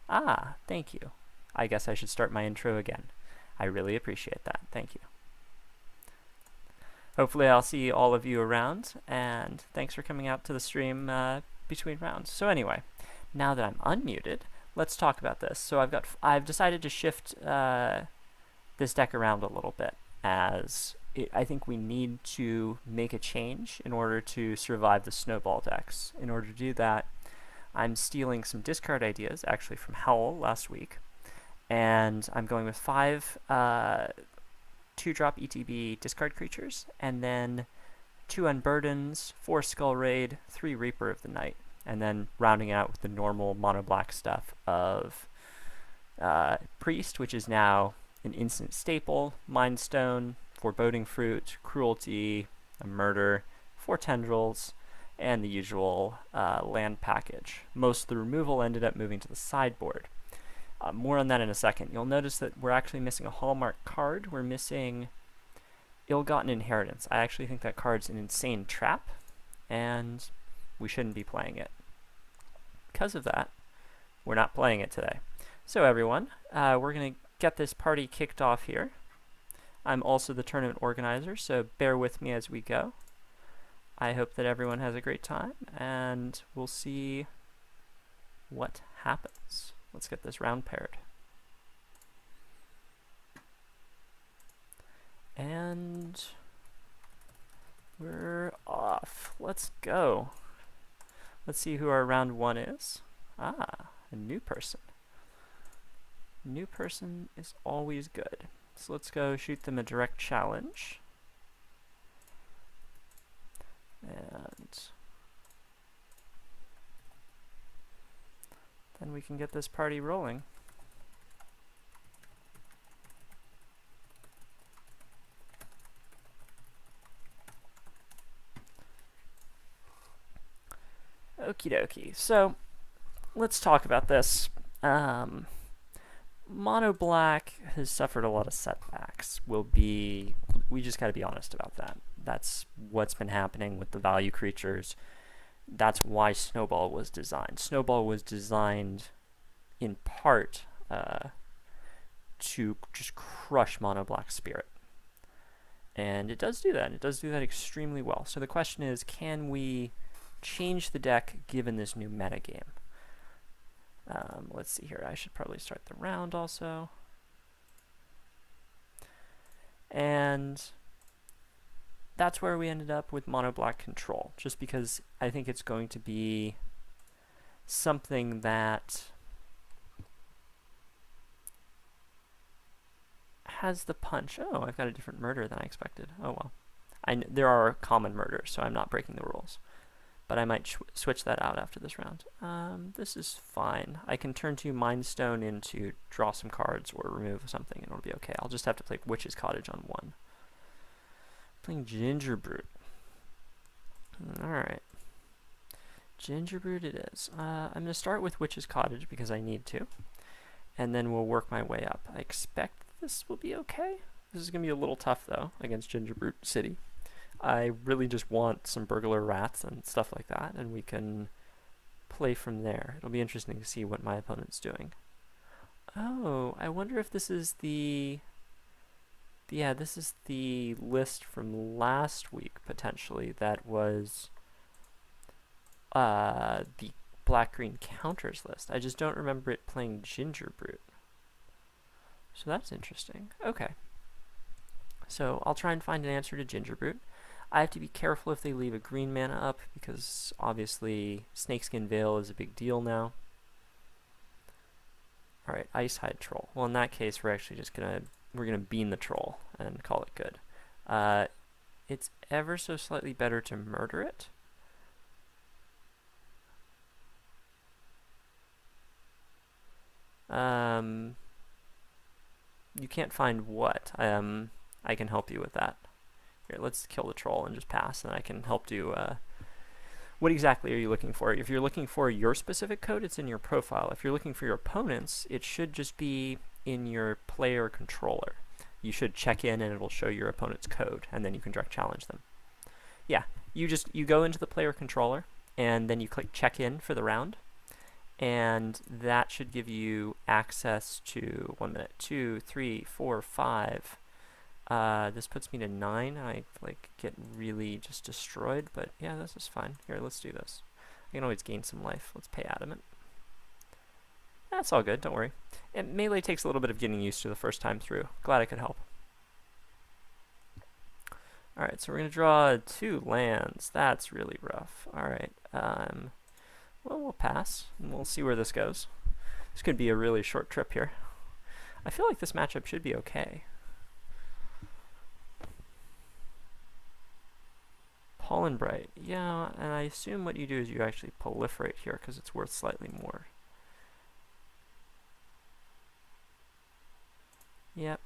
Ah, thank you. I guess I should start my intro again. I really appreciate that. Thank you. Hopefully I'll see all of you around, and thanks for coming out to the stream between rounds. So anyway, now that I'm unmuted, let's talk about this. So I've decided to shift this deck around a little bit, as I think we need to make a change in order to survive the snowball decks. In order to do that, I'm stealing some discard ideas, actually from Howl last week, and I'm going with 5 2-drop ETB discard creatures, and then 2 Unburdens, 4 Skull Raid, 3 Reaper of the Night, and then rounding out with the normal mono-black stuff of Priest, which is now an instant staple, Mind Stone, Foreboding Fruit, Cruelty, a Murder, 4 Tendrils, and the usual land package. Most of the removal ended up moving to the sideboard. More on that in a second. You'll notice that we're actually missing a Hallmark card. We're missing Ill-Gotten Inheritance. I actually think that card's an insane trap, and we shouldn't be playing it. Because of that, we're not playing it today. So everyone, we're going to get this party kicked off here. I'm also the tournament organizer, so bear with me as we go. I hope that everyone has a great time, and we'll see what happens. Let's get this round paired. And we're off. Let's go. Let's see who our round 1 is. Ah, a new person. New person is always good. So let's go shoot them a direct challenge. And then we can get this party rolling. Okie dokie. So let's talk about this. Mono black has suffered a lot of setbacks. We just got to be honest about that. That's what's been happening with the value creatures. That's why Snowball was designed. Snowball was designed in part to just crush mono black spirit. And it does do that. It does do that extremely well. So the question is, can we change the deck given this new metagame? Let's see here. I should probably start the round also. And that's where we ended up with mono black control, just because I think it's going to be something that has the punch. Oh, I've got a different murder than I expected. Oh well. There are common murders, so I'm not breaking the rules. But I might switch that out after this round. This is fine. I can turn 2 Mind Stone into draw some cards or remove something, and it'll be okay. I'll just have to play Witch's Cottage on 1. Playing Gingerbrute. Alright. Gingerbrute it is. I'm going to start with Witch's Cottage because I need to. And then we'll work my way up. I expect this will be okay. This is going to be a little tough, though, against Gingerbrute City. I really just want some burglar rats and stuff like that, and we can play from there. It'll be interesting to see what my opponent's doing. Oh, I wonder if this is the... Yeah, this is the list from last week, potentially, that was the black-green counters list. I just don't remember it playing Gingerbrute. So that's interesting. Okay. So I'll try and find an answer to Gingerbrute. I have to be careful if they leave a green mana up, because obviously Snakeskin Veil is a big deal now. Alright, Icehide Troll. Well, in that case, we're actually just we're gonna bean the troll and call it good. It's ever so slightly better to murder it. You can't find what? I can help you with that. Here, let's kill the troll and just pass, and I can help do... what exactly are you looking for? If you're looking for your specific code, it's in your profile. If you're looking for your opponent's, it should just be in your player controller. You should check in, and it'll show your opponent's code, and then you can direct challenge them. Yeah, you go into the player controller, and then you click check in for the round, and that should give you access to 1 minute, 2, 3, 4, 5. This puts me to 9. I like get really just destroyed, but yeah, this is fine. Here, let's do this. I can always gain some life. Let's pay adamant. That's all good, don't worry. And melee takes a little bit of getting used to the first time through. Glad I could help. Alright, so we're going to draw 2 lands. That's really rough. Alright, well, we'll pass, and we'll see where this goes. This could be a really short trip here. I feel like this matchup should be okay. Pollen Bright. Yeah, and I assume what you do is you actually proliferate here because it's worth slightly more. Yep.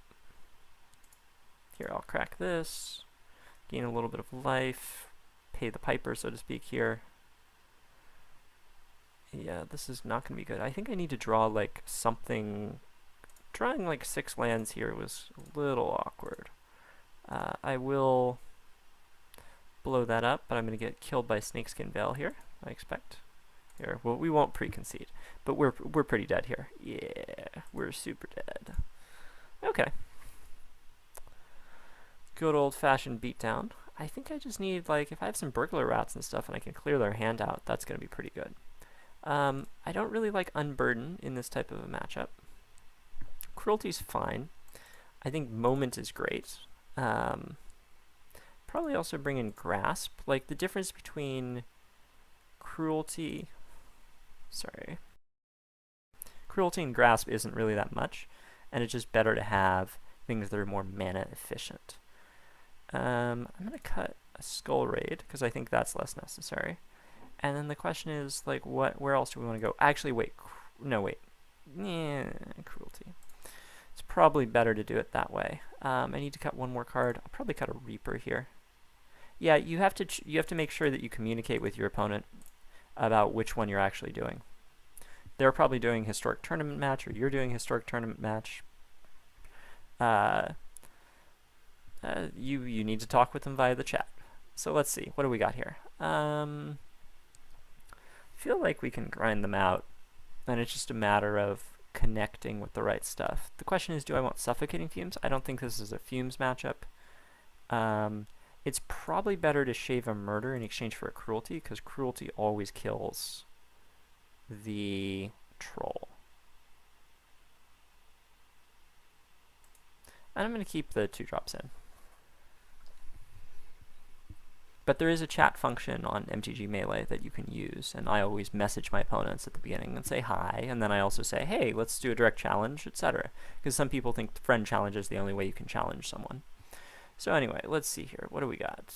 Here, I'll crack this. Gain a little bit of life. Pay the piper, so to speak, here. Yeah, this is not going to be good. I think I need to draw, like, something. Drawing, like, 6 lands here was a little awkward. I will blow that up, but I'm going to get killed by Snakeskin Veil here, I expect. Here, well, we won't pre-concede, but we're pretty dead here. Yeah, we're super dead. Okay. Good old-fashioned beatdown. I think I just need, like, if I have some burglar rats and stuff and I can clear their hand out, that's going to be pretty good. I don't really like Unburden in this type of a matchup. Cruelty's fine. I think Moment is great. Probably also bring in Grasp. Like, the difference between Cruelty and Grasp isn't really that much, and it's just better to have things that are more mana efficient. I'm going to cut a Skull Raid, because I think that's less necessary. And then the question is, like, where else do we want to go? Actually, wait. Yeah, Cruelty. It's probably better to do it that way. I need to cut one more card. I'll probably cut a Reaper here. Yeah, you have to make sure that you communicate with your opponent about which one you're actually doing. They're probably doing Historic Tournament Match, or you're doing Historic Tournament Match. You need to talk with them via the chat. So let's see. What do we got here? I feel like we can grind them out, and it's just a matter of connecting with the right stuff. The question is, do I want Suffocating Fumes? I don't think this is a Fumes matchup. It's probably better to shave a Murder in exchange for a Cruelty, because Cruelty always kills the Troll. And I'm going to keep the 2 drops in. But there is a chat function on MTG Melee that you can use, and I always message my opponents at the beginning and say hi, and then I also say, hey, let's do a direct challenge, etc. Because some people think friend challenge is the only way you can challenge someone. So anyway, let's see here. What do we got?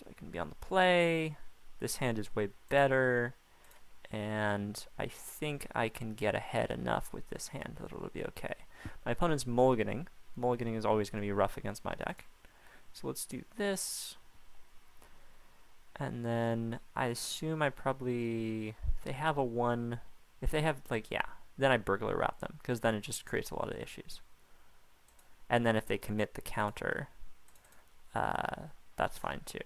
I can be on the play. This hand is way better, and I think I can get ahead enough with this hand that it'll be okay. My opponent's mulliganing. Mulliganing is always going to be rough against my deck. So let's do this. And then I assume I probably, if they have a 1, if they have, like, yeah, then I burglar rat them, because then it just creates a lot of issues. And then if they commit the counter, that's fine too.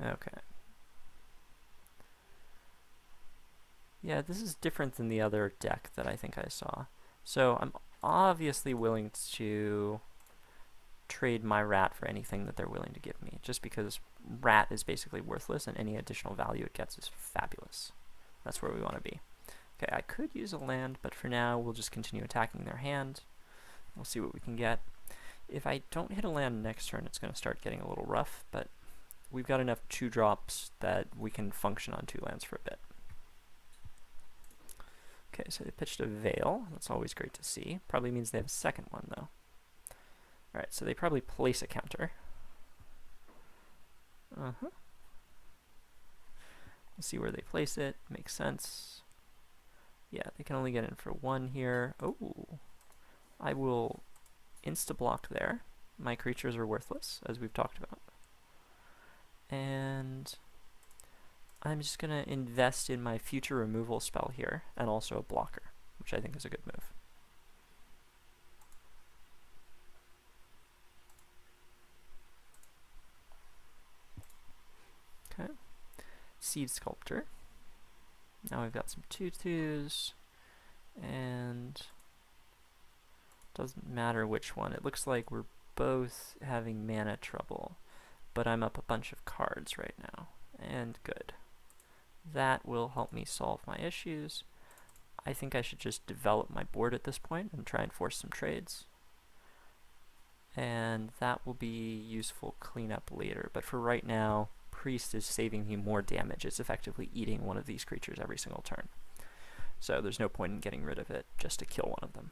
Okay. Yeah, this is different than the other deck that I think I saw. So I'm obviously willing to trade my rat for anything that they're willing to give me, just because rat is basically worthless and any additional value it gets is fabulous. That's where we want to be. Okay, I could use a land, but for now we'll just continue attacking their hand. We'll see what we can get. If I don't hit a land next turn, it's going to start getting a little rough, but we've got enough 2 drops that we can function on 2 lands for a bit. Okay, so they pitched a Veil. That's always great to see. Probably means they have a second one, though. Alright, so they probably place a counter. Let's see where they place it. Makes sense. Yeah, they can only get in for 1 here. Oh, I will insta-block there. My creatures are worthless, as we've talked about. And I'm just going to invest in my future removal spell here, and also a blocker, which I think is a good move. Seed Sculptor. Now we've got some 2/2s, and doesn't matter which one. It looks like we're both having mana trouble, but I'm up a bunch of cards right now, and good. That will help me solve my issues. I think I should just develop my board at this point and try and force some trades. And that will be useful cleanup later, but for right now, Priest is saving me more damage. It's effectively eating one of these creatures every single turn. So there's no point in getting rid of it just to kill one of them.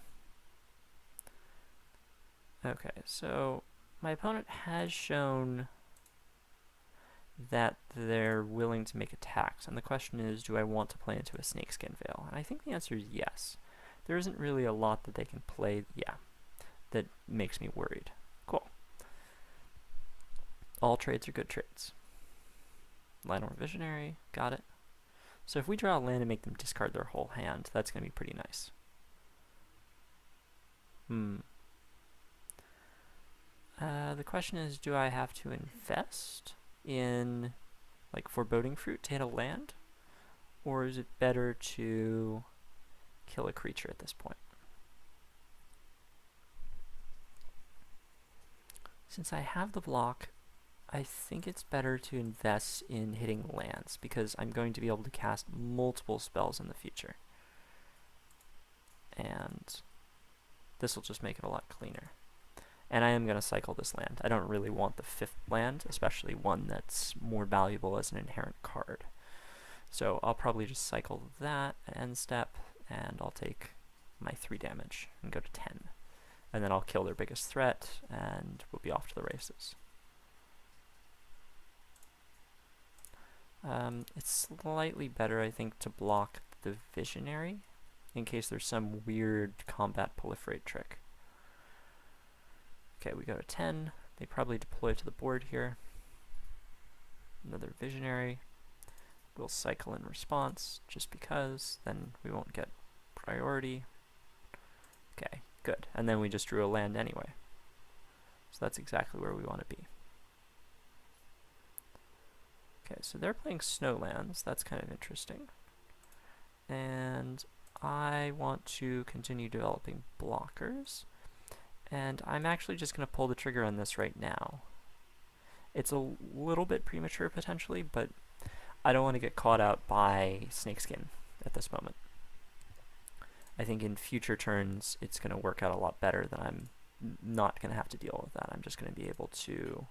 Okay, so my opponent has shown that they're willing to make attacks, and the question is, do I want to play into a Snakeskin Veil? And I think the answer is yes. There isn't really a lot that they can play, that makes me worried. Cool. All trades are good trades. Llanowar Visionary, got it. So if we draw a land and make them discard their whole hand, that's going to be pretty nice. The question is, do I have to invest in like Foreboding Fruit to hit a land? Or is it better to kill a creature at this point? Since I have the block, I think it's better to invest in hitting lands, because I'm going to be able to cast multiple spells in the future. And this will just make it a lot cleaner. And I am going to cycle this land. I don't really want the 5th land, especially one that's more valuable as an inherent card. So I'll probably just cycle that at end step, and I'll take my 3 damage and go to 10. And then I'll kill their biggest threat, and we'll be off to the races. It's slightly better, I think, to block the Visionary, in case there's some weird combat proliferate trick. Okay, we go to 10. They probably deploy to the board here. Another Visionary. We'll cycle in response, just because, then we won't get priority. Okay, good. And then we just drew a land anyway. So that's exactly where we want to be. Okay, so they're playing Snowlands. That's kind of interesting. And I want to continue developing blockers. And I'm actually just going to pull the trigger on this right now. It's a little bit premature potentially, but I don't want to get caught out by Snakeskin at this moment. I think in future turns it's going to work out a lot better that I'm not going to have to deal with that. I'm just going to be able to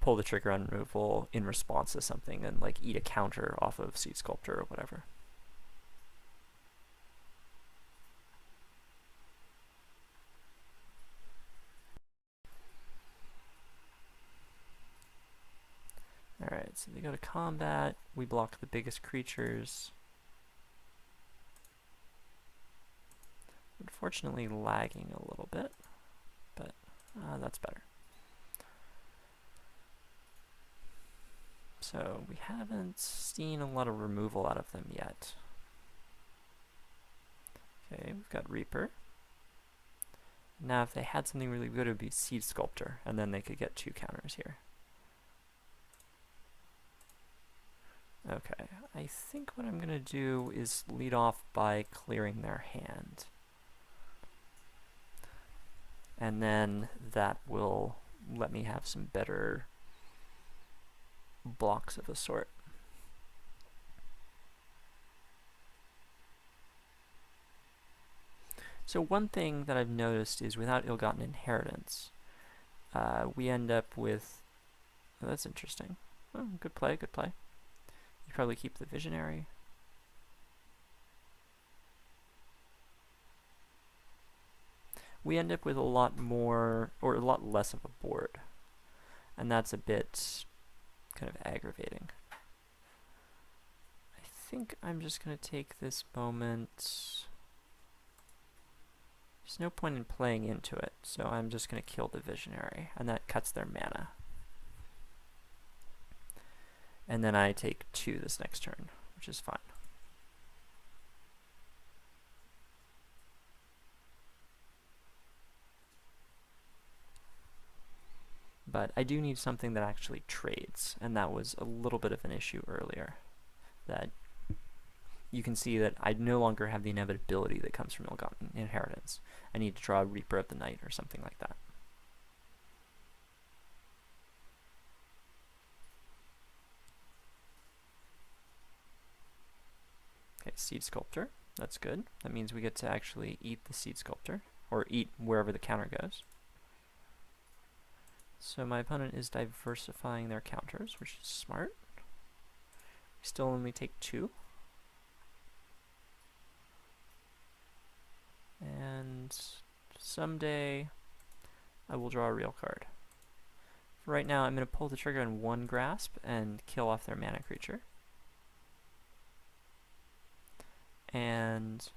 pull the trigger on removal in response to something and like eat a counter off of Seed Sculptor or whatever. Alright, so they go to combat, we block the biggest creatures. Unfortunately lagging a little bit, but that's better. So we haven't seen a lot of removal out of them yet. Okay, we've got Reaper. Now if they had something really good, it would be Seed Sculptor, and then they could get 2 counters here. Okay, I think what I'm going to do is lead off by clearing their hand. And then that will let me have some better blocks of a sort. So one thing that I've noticed is without Ill-Gotten Inheritance, we end up with... Oh, that's interesting. Oh, good play, good play. You probably keep the Visionary. We end up with a lot more, or a lot less of a board. And that's a bit kind of aggravating. I think I'm just going to take this moment. There's no point in playing into it, so I'm just going to kill the Visionary, and that cuts their mana. And then I take 2 this next turn, which is fine. But I do need something that actually trades, and that was a little bit of an issue earlier. That you can see that I no longer have the inevitability that comes from ill-gotten inheritance. I need to draw a Reaper of the Night or something like that. Okay, Seed Sculptor. That's good. That means we get to actually eat the Seed Sculptor, or eat wherever the counter goes. So my opponent is diversifying their counters, which is smart. We still only take 2. And someday I will draw a real card. For right now, I'm going to pull the trigger on 1 Grasp and kill off their mana creature. And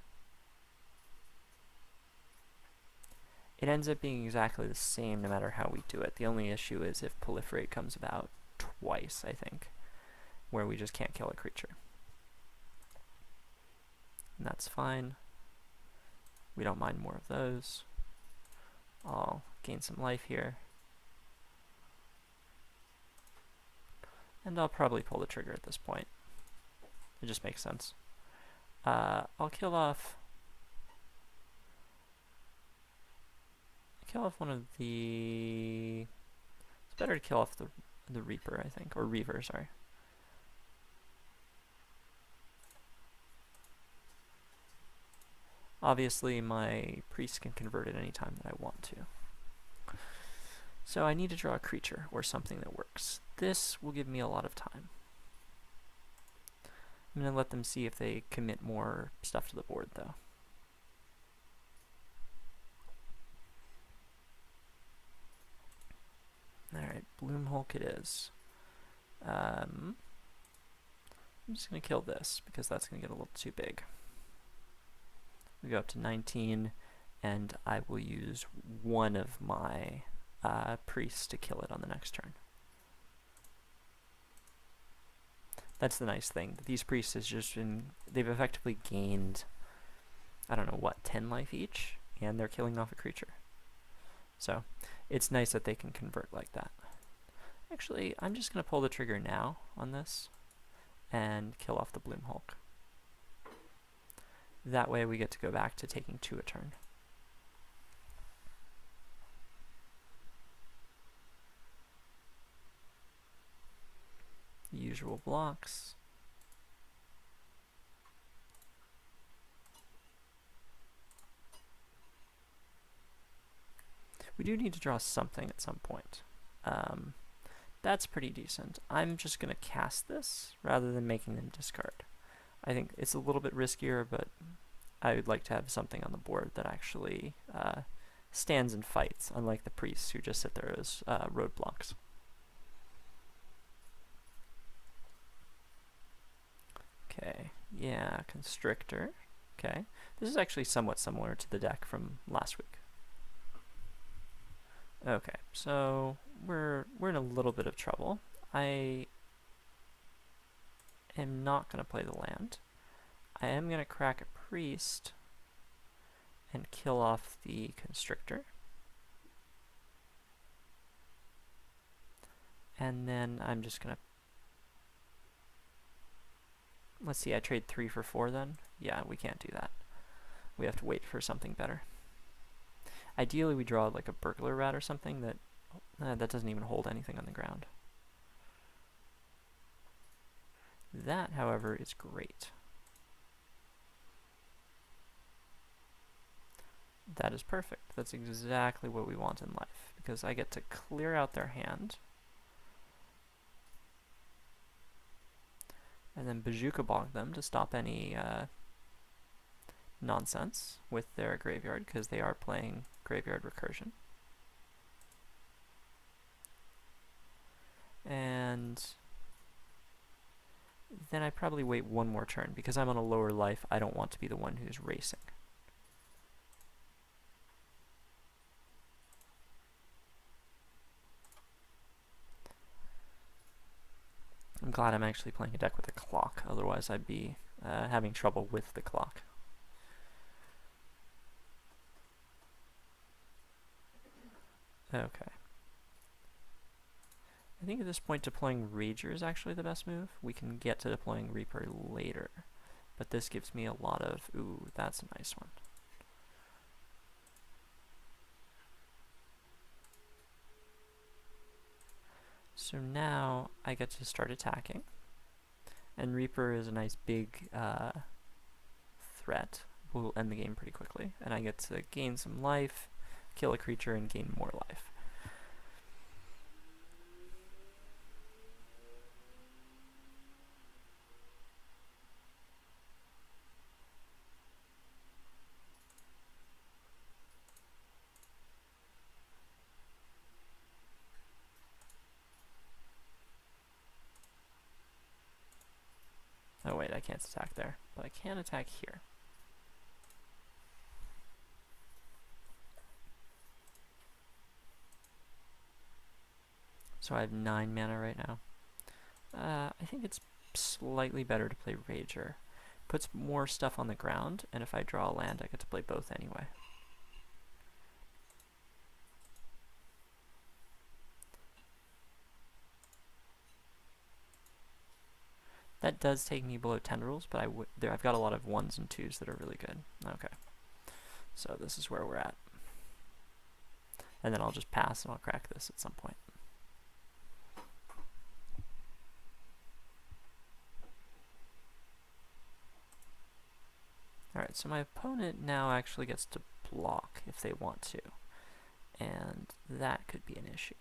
it ends up being exactly the same no matter how we do it. The only issue is if Proliferate comes about twice, I think, where we just can't kill a creature. And that's fine. We don't mind more of those. I'll gain some life here. And I'll probably pull the trigger at this point. It just makes sense. I'll kill off one of the... It's better to kill off the Reaper, I think. Or Reaver, sorry. Obviously, my priest can convert at any time that I want to. So I need to draw a creature or something that works. This will give me a lot of time. I'm going to let them see if they commit more stuff to the board, though. Alright, Bloom Hulk it is. I'm just going to kill this, because that's going to get a little too big. We go up to 19, and I will use one of my priests to kill it on the next turn. That's the nice thing. These priests has just been, they've effectively gained, I don't know what, 10 life each, and they're killing off a creature. So it's nice that they can convert like that. Actually, I'm just going to pull the trigger now on this and kill off the Bloom Hulk. That way we get to go back to taking 2 a turn. Usual blocks. We do need to draw something at some point. That's pretty decent. I'm just going to cast this rather than making them discard. I think it's a little bit riskier, but I would like to have something on the board that actually stands and fights, unlike the priests who just sit there as roadblocks. Okay, yeah, Constrictor. Okay, this is actually somewhat similar to the deck from last week. Okay, so we're in a little bit of trouble. I am not going to play the land. I am going to crack a priest and kill off the Constrictor. And then I'm just going to... Let's see, I trade 3 for 4 then? Yeah, we can't do that. We have to wait for something better. Ideally, we draw like a Burglar Rat or something that that doesn't even hold anything on the ground. That, however, is great. That is perfect. That's exactly what we want in life, because I get to clear out their hand, and then Bazooka Bog them to stop any nonsense with their graveyard, because they are playing Graveyard Recursion. And then I probably wait one more turn, because I'm on a lower life. I don't want to be the one who's racing. I'm glad I'm actually playing a deck with a clock, otherwise I'd be having trouble with the clock. Okay. I think at this point deploying Rager is actually the best move. We can get to deploying Reaper later, but this gives me a lot of, ooh, that's a nice one. So now I get to start attacking, and Reaper is a nice big threat. Will end the game pretty quickly, and I get to gain some life, kill a creature, and gain more life. Oh wait, I can't attack there, but I can attack here. So I have 9 mana right now. I think it's slightly better to play Rager. Puts more stuff on the ground, and if I draw a land, I get to play both anyway. That does take me below Tendrils, but I've got a lot of 1s and 2s that are really good. Okay. So this is where we're at. And then I'll just pass and I'll crack this at some point. Alright, so my opponent now actually gets to block if they want to. And that could be an issue.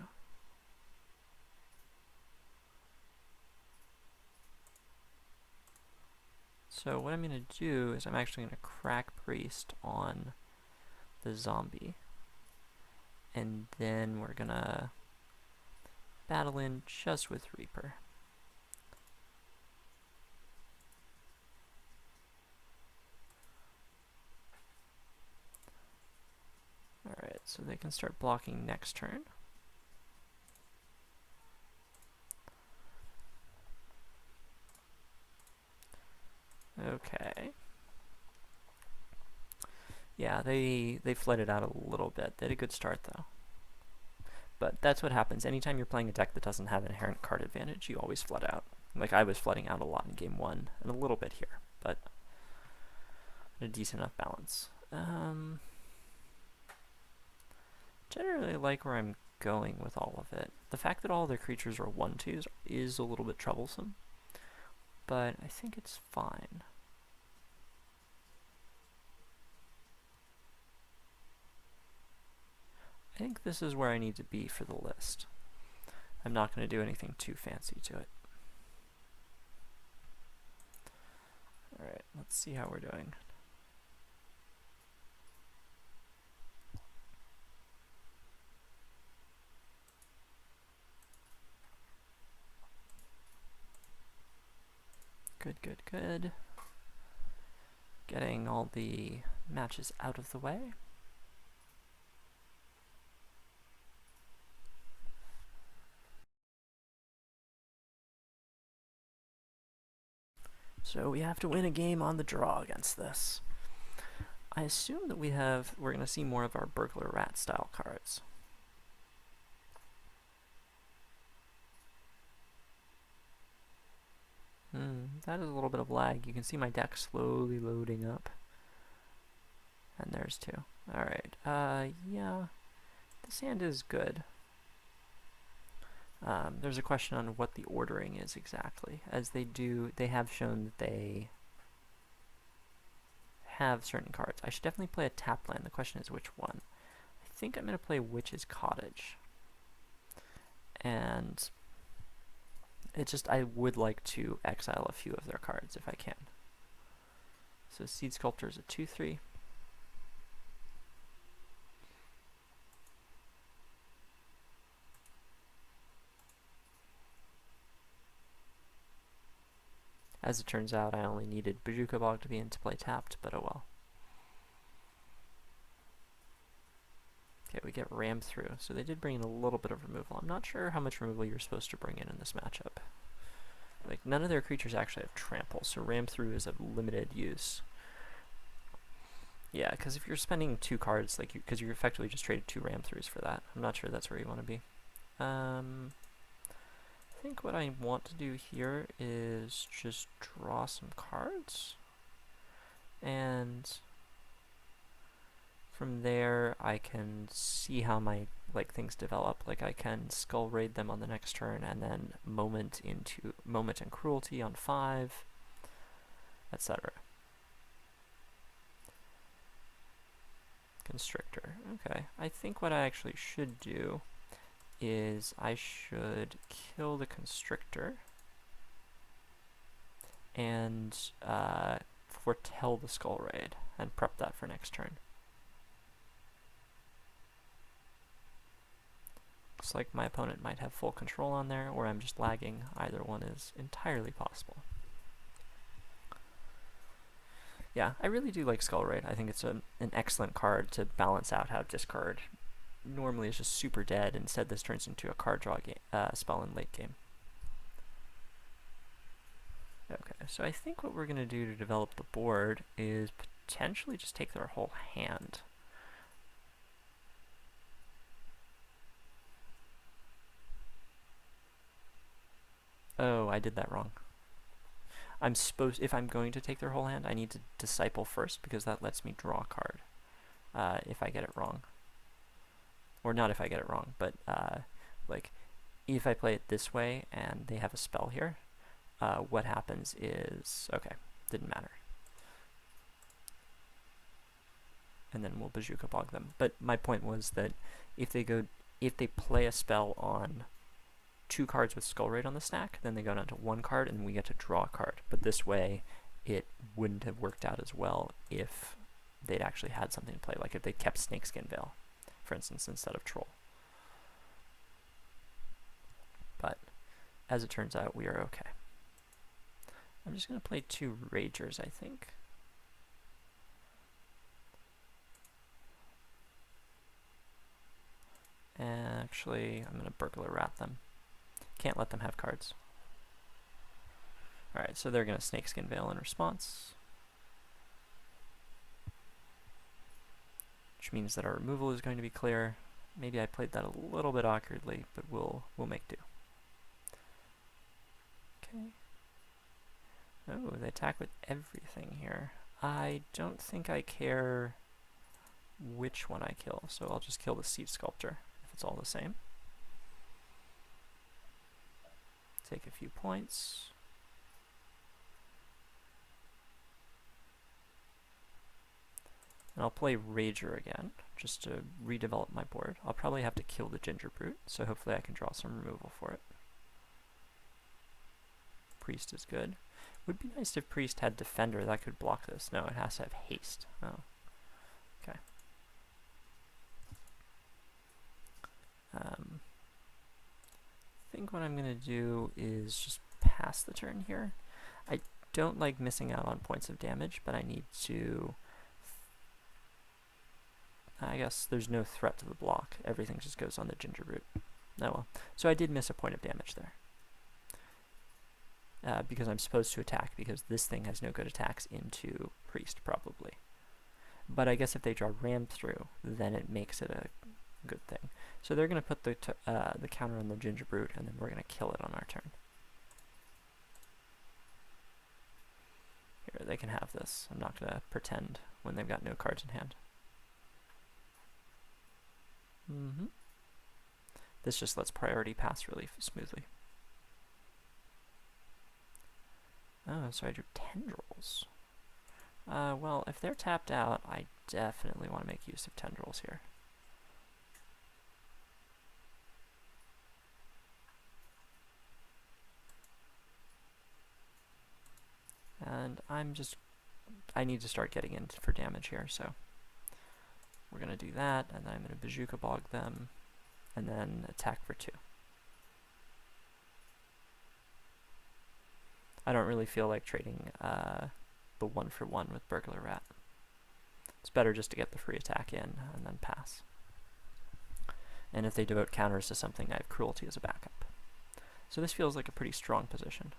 So what I'm going to do is I'm actually going to crack Priest on the zombie. And then we're going to battle in just with Reaper. Alright, so they can start blocking next turn. Okay. Yeah, they fled it out a little bit. They had a good start, though. But that's what happens. Anytime you're playing a deck that doesn't have inherent card advantage, you always flood out. Like, I was flooding out a lot in game 1, and a little bit here, but a decent enough balance. Generally like where I'm going with all of it. The fact that all their creatures are 1/2s is a little bit troublesome, but I think it's fine. I think this is where I need to be for the list. I'm not going to do anything too fancy to it. Alright, let's see how we're doing. Good, good, good. Getting all the matches out of the way. So we have to win a game on the draw against this. I assume that we're going to see more of our Burglar Rat style cards. That is a little bit of lag. You can see my deck slowly loading up. And there's 2. Alright, yeah, this hand is good. There's a question on what the ordering is exactly, as they have shown that they have certain cards. I should definitely play a tap land. The question is which one. I think I'm going to play Witch's Cottage. And I would like to exile a few of their cards if I can. So Seed Sculptor is a 2/3. As it turns out, I only needed Bojuka Bog to be in to play tapped, but oh well. Okay, we get rammed through. So they did bring in a little bit of removal. I'm not sure how much removal you're supposed to bring in this matchup. Like, none of their creatures actually have trample, so ram through is of limited use. Yeah, because if you're spending 2 cards, like, because you effectively just traded 2 ram throughs for that. I'm not sure that's where you want to be. think what I want to do here is just draw some cards, and from there I can see how my things develop. Like I can skull raid them on the next turn, and then moment and cruelty on 5, etc. Constrictor. Okay, I think what I actually should do is I should kill the constrictor and foretell the skull raid and prep that for next turn. Looks like my opponent might have full control on there, or I'm just lagging. Either one is entirely possible. Yeah, I really do like Skull Raid. I think it's an excellent card to balance out how discard normally is just super dead. Instead, this turns into a card draw spell in late game. Okay, so I think what we're going to do to develop the board is potentially just take their whole hand. Oh, I did that wrong. If I'm going to take their whole hand, I need to disciple first, because that lets me draw a card if I get it wrong. Or not if I get it wrong, but like if I play it this way and they have a spell here, what happens is, okay, didn't matter. And then we'll Bazooka Bog them. But my point was that if they play a spell on 2 cards with Skull Raid on the stack, then they go down to 1 card and we get to draw a card. But this way, it wouldn't have worked out as well if they'd actually had something to play, like if they kept Snakeskin Veil, for instance, instead of Troll. But as it turns out, we are okay. I'm just going to play 2 Ragers, I think. Actually, I'm going to Burglar Rat them. Can't let them have cards. Alright, so they're going to Snakeskin Veil in response. Which means that our removal is going to be clear. Maybe I played that a little bit awkwardly, but we'll make do. Okay. Oh, they attack with everything here. I don't think I care which one I kill, so I'll just kill the Siege Sculptor if it's all the same. Take a few points. And I'll play Rager again, just to redevelop my board. I'll probably have to kill the Ginger Brute, so hopefully I can draw some removal for it. Priest is good. Would be nice if Priest had Defender, that could block this. No, it has to have Haste. Oh, okay. I think what I'm going to do is just pass the turn here. I don't like missing out on points of damage, but I need to... I guess there's no threat to the block. Everything just goes on the Ginger Root. Oh well. So I did miss a point of damage there. Because I'm supposed to attack, because this thing has no good attacks into Priest, probably. But I guess if they draw Ram through, then it makes it a good thing. So they're going to put the counter on the Ginger Brute, and then we're going to kill it on our turn. Here, they can have this. I'm not going to pretend when they've got no cards in hand. This just lets priority pass really smoothly. Oh, so I drew Tendrils. Well, if they're tapped out, I definitely want to make use of Tendrils here. And I need to start getting in for damage here, so we're going to do that, and then I'm going to Bazooka Bog them, and then attack for 2. I don't really feel like trading the 1-for-1 with Burglar Rat. It's better just to get the free attack in and then pass. And if they devote counters to something, I have Cruelty as a backup. So this feels like a pretty strong position.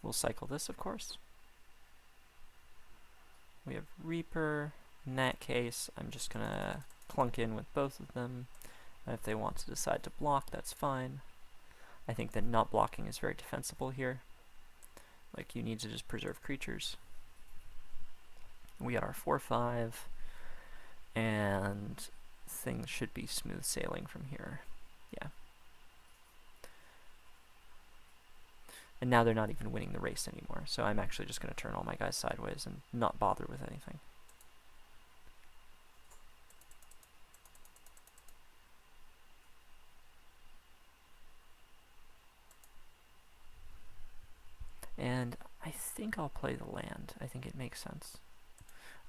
We'll cycle this, of course. We have Reaper. In that case, I'm just going to clunk in with both of them. And if they want to decide to block, that's fine. I think that not blocking is very defensible here. Like, you need to just preserve creatures. We got our 4/5, and things should be smooth sailing from here. Yeah. And now they're not even winning the race anymore, so I'm actually just going to turn all my guys sideways and not bother with anything. And I think I'll play the land. I think it makes sense.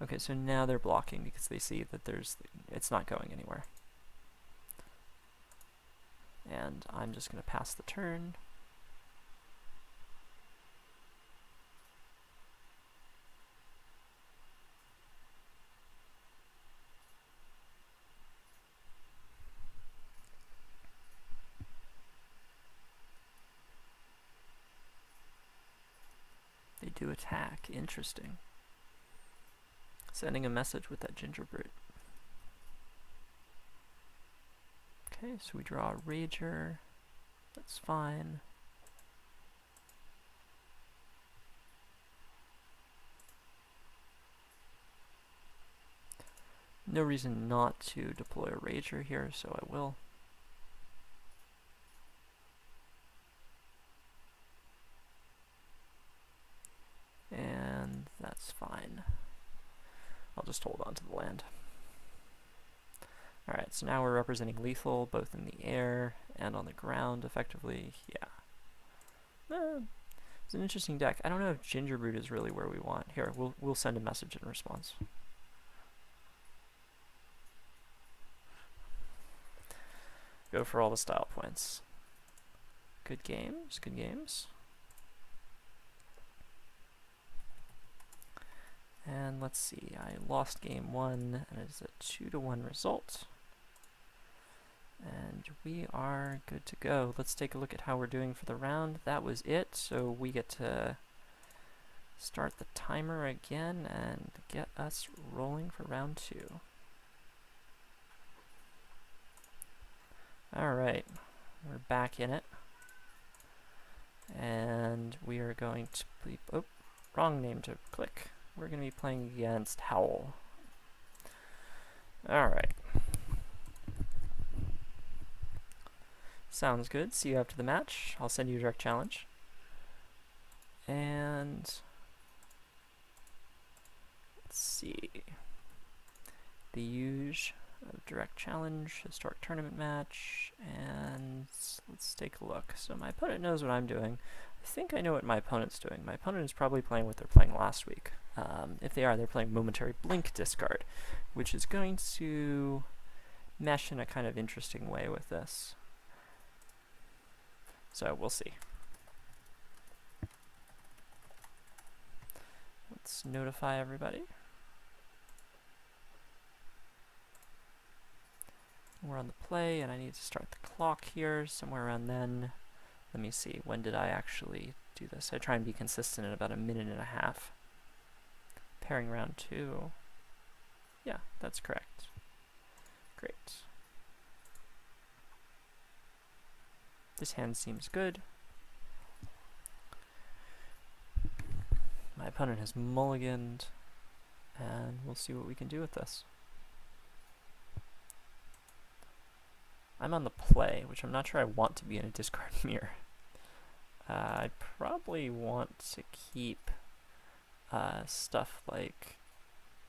Okay, so now they're blocking because they see that it's not going anywhere. And I'm just going to pass the turn. They do attack. Interesting. Sending a message with that ginger brute. Okay, so we draw a Rager. That's fine. No reason not to deploy a Rager here, so I will. And that's fine. I'll just hold on to the land. Alright, so now we're representing lethal both in the air and on the ground effectively. Yeah. It's an interesting deck. I don't know if Gingerbread is really where we want. Here, we'll send a message in response. Go for all the style points. Good games, good games. And let's see, I lost game 1, and it's a 2-1 result. And we are good to go. Let's take a look at how we're doing for the round. That was it, so we get to start the timer again and get us rolling for round 2. Alright, we're back in it. And we are going to be, oh, wrong name to click. We're going to be playing against Howl. Alright. Sounds good. See you after the match. I'll send you a direct challenge. And let's see. The huge direct challenge, historic tournament match, and let's take a look. So my opponent knows what I'm doing. I think I know what my opponent's doing. My opponent is probably playing what they're playing last week. If they are, they're playing Momentary Blink Discard, which is going to mesh in a kind of interesting way with this. So we'll see. Let's notify everybody. We're on the play, and I need to start the clock here, somewhere around then. Let me see, when did I actually do this? I try and be consistent in about 1.5 minutes. Pairing round 2. Yeah, that's correct. Great. This hand seems good. My opponent has mulliganed, and we'll see what we can do with this. I'm on the play, which I'm not sure I want to be in a discard mirror. I probably want to keep stuff like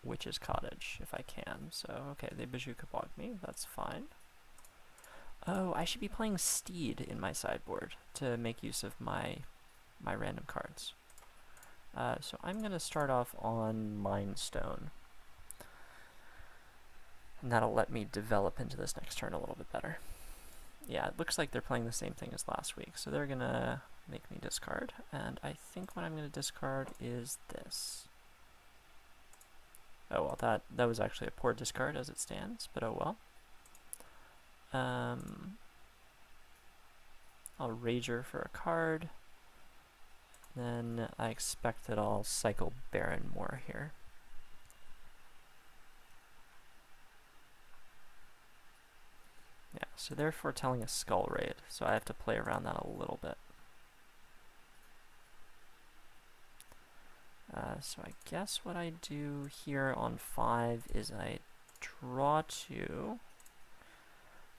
Witch's Cottage if I can. So, okay, they Bazooka blocked me. That's fine. Oh, I should be playing Steed in my sideboard to make use of my random cards. So I'm going to start off on Mind Stone. And that'll let me develop into this next turn a little bit better. Yeah, it looks like they're playing the same thing as last week. So they're going to make me discard. And I think what I'm going to discard is this. Oh, well, that was actually a poor discard as it stands, but oh well. I'll Rager for a card. Then I expect that I'll cycle Baron more here. Yeah, so they're foretelling a Skull Raid, so I have to play around that a little bit. So I guess what I do here on 5 is I draw 2,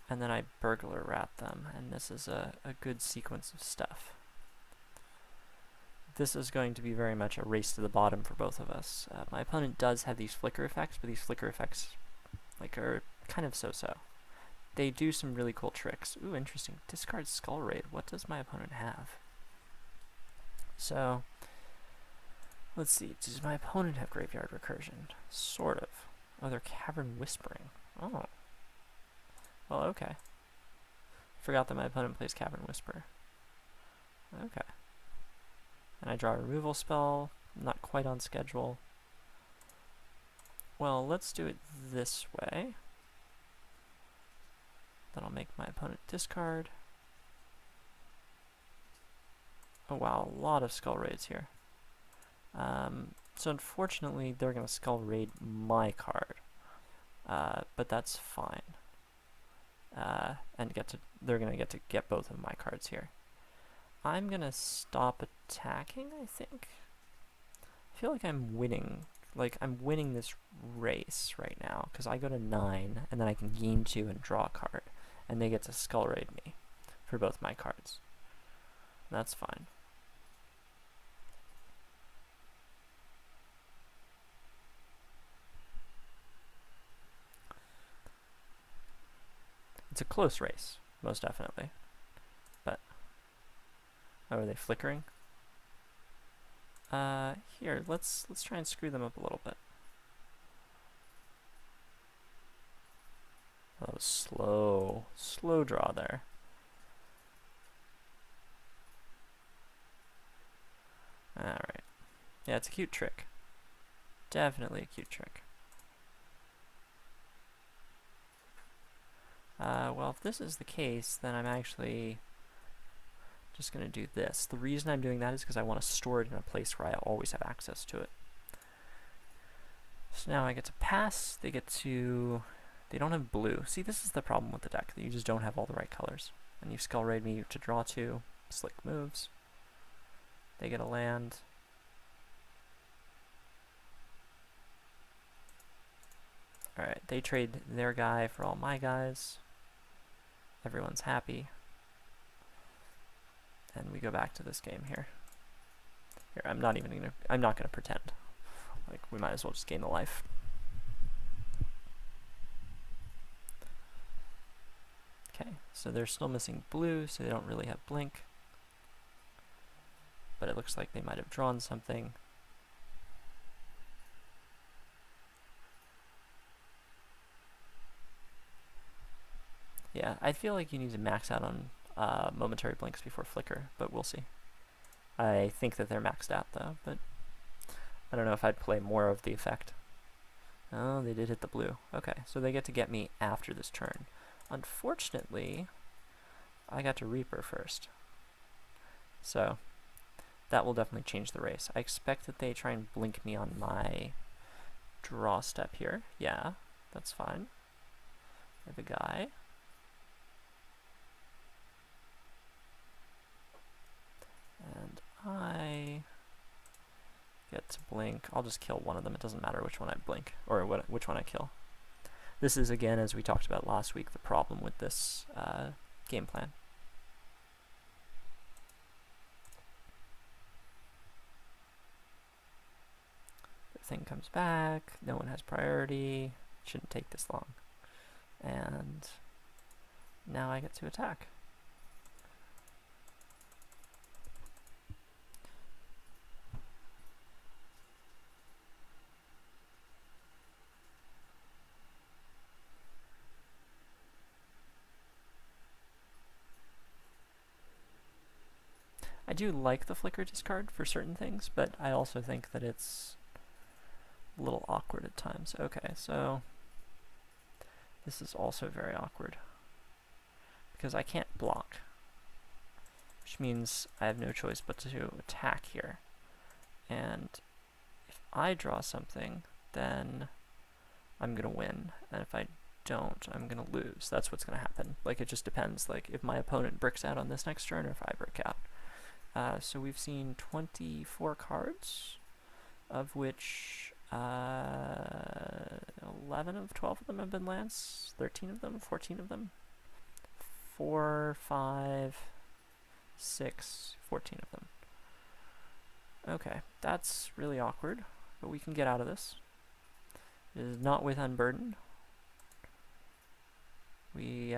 and then I Burglar Rat them, and this is a good sequence of stuff. This is going to be very much a race to the bottom for both of us. My opponent does have these flicker effects, but these flicker effects are kind of so-so. They do some really cool tricks. Ooh, interesting. Discard Skull Raid. What does my opponent have? So, let's see. Does my opponent have Graveyard Recursion? Sort of. Oh, they're Cavern Whispering. Oh. Well, okay. Forgot that my opponent plays Cavern Whisper. Okay. And I draw a removal spell. Not quite on schedule. Well, let's do it this way. Then I'll make my opponent discard. Oh wow, a lot of Skull Raids here. So unfortunately, they're going to Skull Raid my card. But that's fine. And they're going to get both of my cards here. I'm going to stop attacking, I think. I feel like I'm winning. Like, I'm winning this race right now, because I go to 9, and then I can gain 2 and draw a card. And they get to Skull Raid me for both my cards. That's fine. It's a close race, most definitely. But, oh, are they flickering? Here, let's try and screw them up a little bit. Oh, that was slow draw there. Alright. Yeah, it's a cute trick. Definitely a cute trick. Well, if this is the case, then I'm actually just going to do this. The reason I'm doing that is because I want to store it in a place where I always have access to it. So now I get to pass, they don't have blue. See, this is the problem with the deck, that you just don't have all the right colors. And you Skull Raid me to draw 2, slick moves. They get a land. Alright, they trade their guy for all my guys. Everyone's happy. And we go back to this game here. Here, I'm not gonna pretend. Like, we might as well just gain the life. Okay, so they're still missing blue, so they don't really have blink. But it looks like they might have drawn something. Yeah, I feel like you need to max out on momentary blinks before flicker, but we'll see. I think that they're maxed out though, but I don't know if I'd play more of the effect. Oh, they did hit the blue. Okay, so they get to get me after this turn. Unfortunately, I got to Reaper first. So, that will definitely change the race. I expect that they try and blink me on my draw step here. Yeah, that's fine. I have a guy. And I get to blink. I'll just kill one of them. It doesn't matter which one I blink, or which one I kill. This is, again, as we talked about last week, the problem with this game plan. The thing comes back. No one has priority. Shouldn't take this long. And now I get to attack. I do like the flicker discard for certain things, but I also think that it's a little awkward at times. Okay, so this is also very awkward because I can't block, which which means I have no choice but to attack here. And if I draw something, then I'm going to win, and if I don't, I'm going to lose. That's what's going to happen. Like, it just depends, like, if my opponent bricks out on this next turn or if I brick out. So we've seen 24 cards, of which 11 of 12 of them have been lands, 13 of them, 14 of them, 4, 5, 6, 14 of them. Okay, that's really awkward, but we can get out of this. It is not with Unburden. We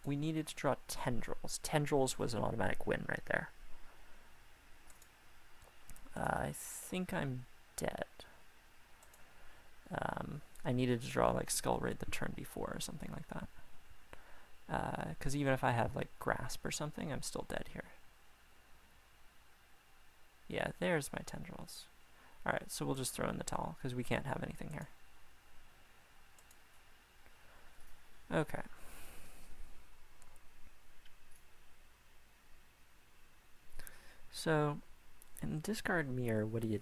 needed to draw Tendrils. Tendrils was an automatic win right there. I think I'm dead. I needed to draw like Skull Raid the turn before or something like that. Because even if I have like Grasp or something, I'm still dead here. Yeah, there's my Tendrils. Alright, so we'll just throw in the towel, because we can't have anything here. Okay. So, in Discard Mirror, what do?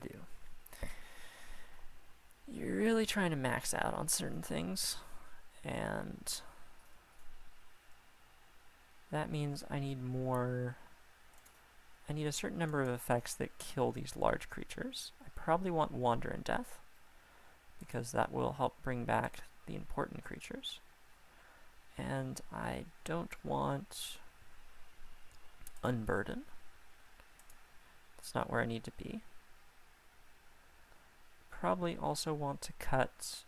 You're really trying to max out on certain things, and that means I need a certain number of effects that kill these large creatures. I probably want Wander and Death, because that will help bring back the important creatures. And I don't want Unburden. It's not where I need to be. Probably also want to cut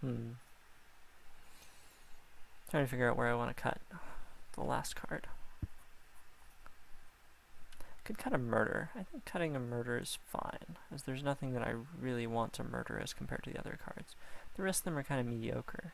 trying to figure out where I want to cut the last card. Could cut a Murder. I think cutting a Murder is fine, as there's nothing that I really want to murder as compared to the other cards. The rest of them are kind of mediocre.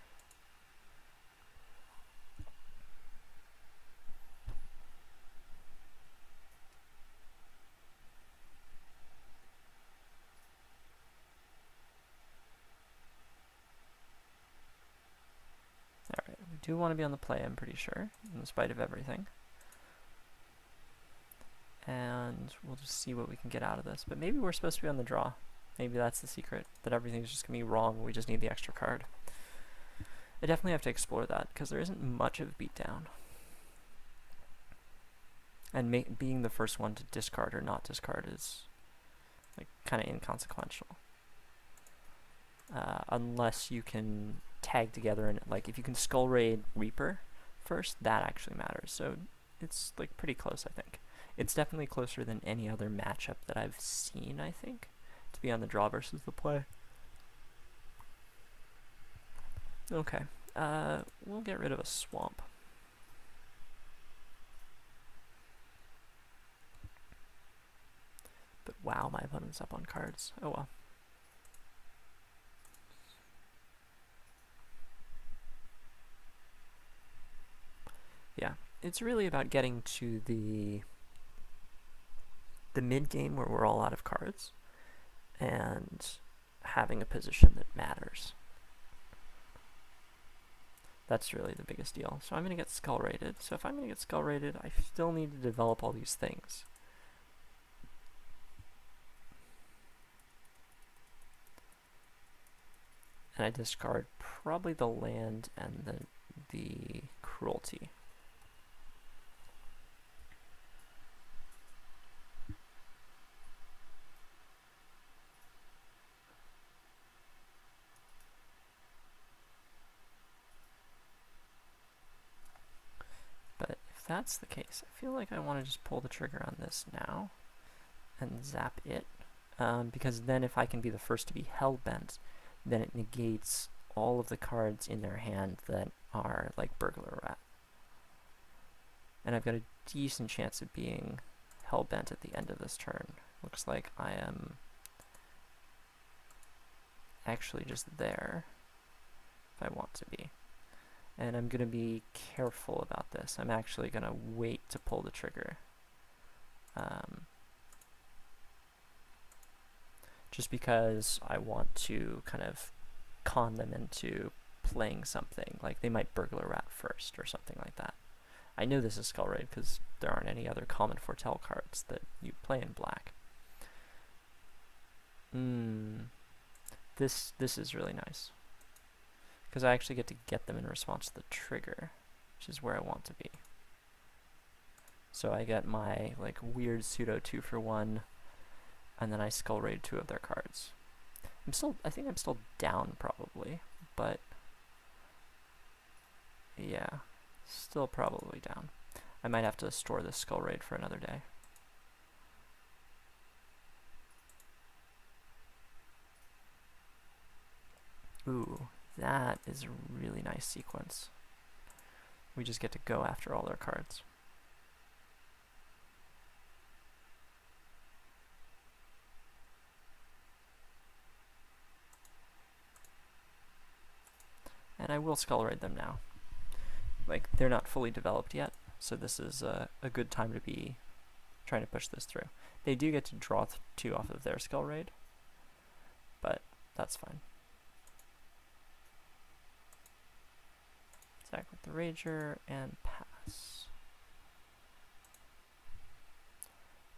Alright, we do want to be on the play, I'm pretty sure, in spite of everything. And we'll just see what we can get out of this. But maybe we're supposed to be on the draw. Maybe that's the secret, that everything's just going to be wrong, we just need the extra card. I definitely have to explore that, because there isn't much of beatdown. And being the first one to discard or not discard is like kind of inconsequential. Unless you can tag together, and like if you can Skull Raid Reaper first, that actually matters. So it's like pretty close, I think. It's definitely closer than any other matchup that I've seen, I think, to be on the draw versus the play. Okay, we'll get rid of a Swamp. But wow, my opponent's up on cards. Oh well. Yeah, it's really about getting to the mid game where we're all out of cards and having a position that matters. That's really the biggest deal. So I'm going to get Skull Raided. So if I'm going to get Skull Raided, I still need to develop all these things. And I discard probably the land and the cruelty. That's the case. I feel like I want to just pull the trigger on this now and zap it, because then if I can be the first to be hellbent, then it negates all of the cards in their hand that are like Burglar Rat. And I've got a decent chance of being hellbent at the end of this turn. Looks like I am actually just there if I want to be. And I'm going to be careful about this. I'm actually going to wait to pull the trigger. Just because I want to kind of con them into playing something. Like, they might burglar rat first or something like that. I know this is Skull Raid because there aren't any other common foretell cards that you play in black. This is really nice. Because I actually get them in response to the trigger, which is where I want to be. So I get my, like, weird pseudo 2-for-1, and then I Skull Raid 2 of their cards. I think I'm still down probably, but yeah, still probably down. I might have to store this Skull Raid for another day. Ooh, that is a really nice sequence. We just get to go after all their cards. And I will Skull Raid them now. Like, they're not fully developed yet, so this is a good time to be trying to push this through. They do get to draw 2 off of their Skull Raid, but that's fine. Attack with the Rager and pass.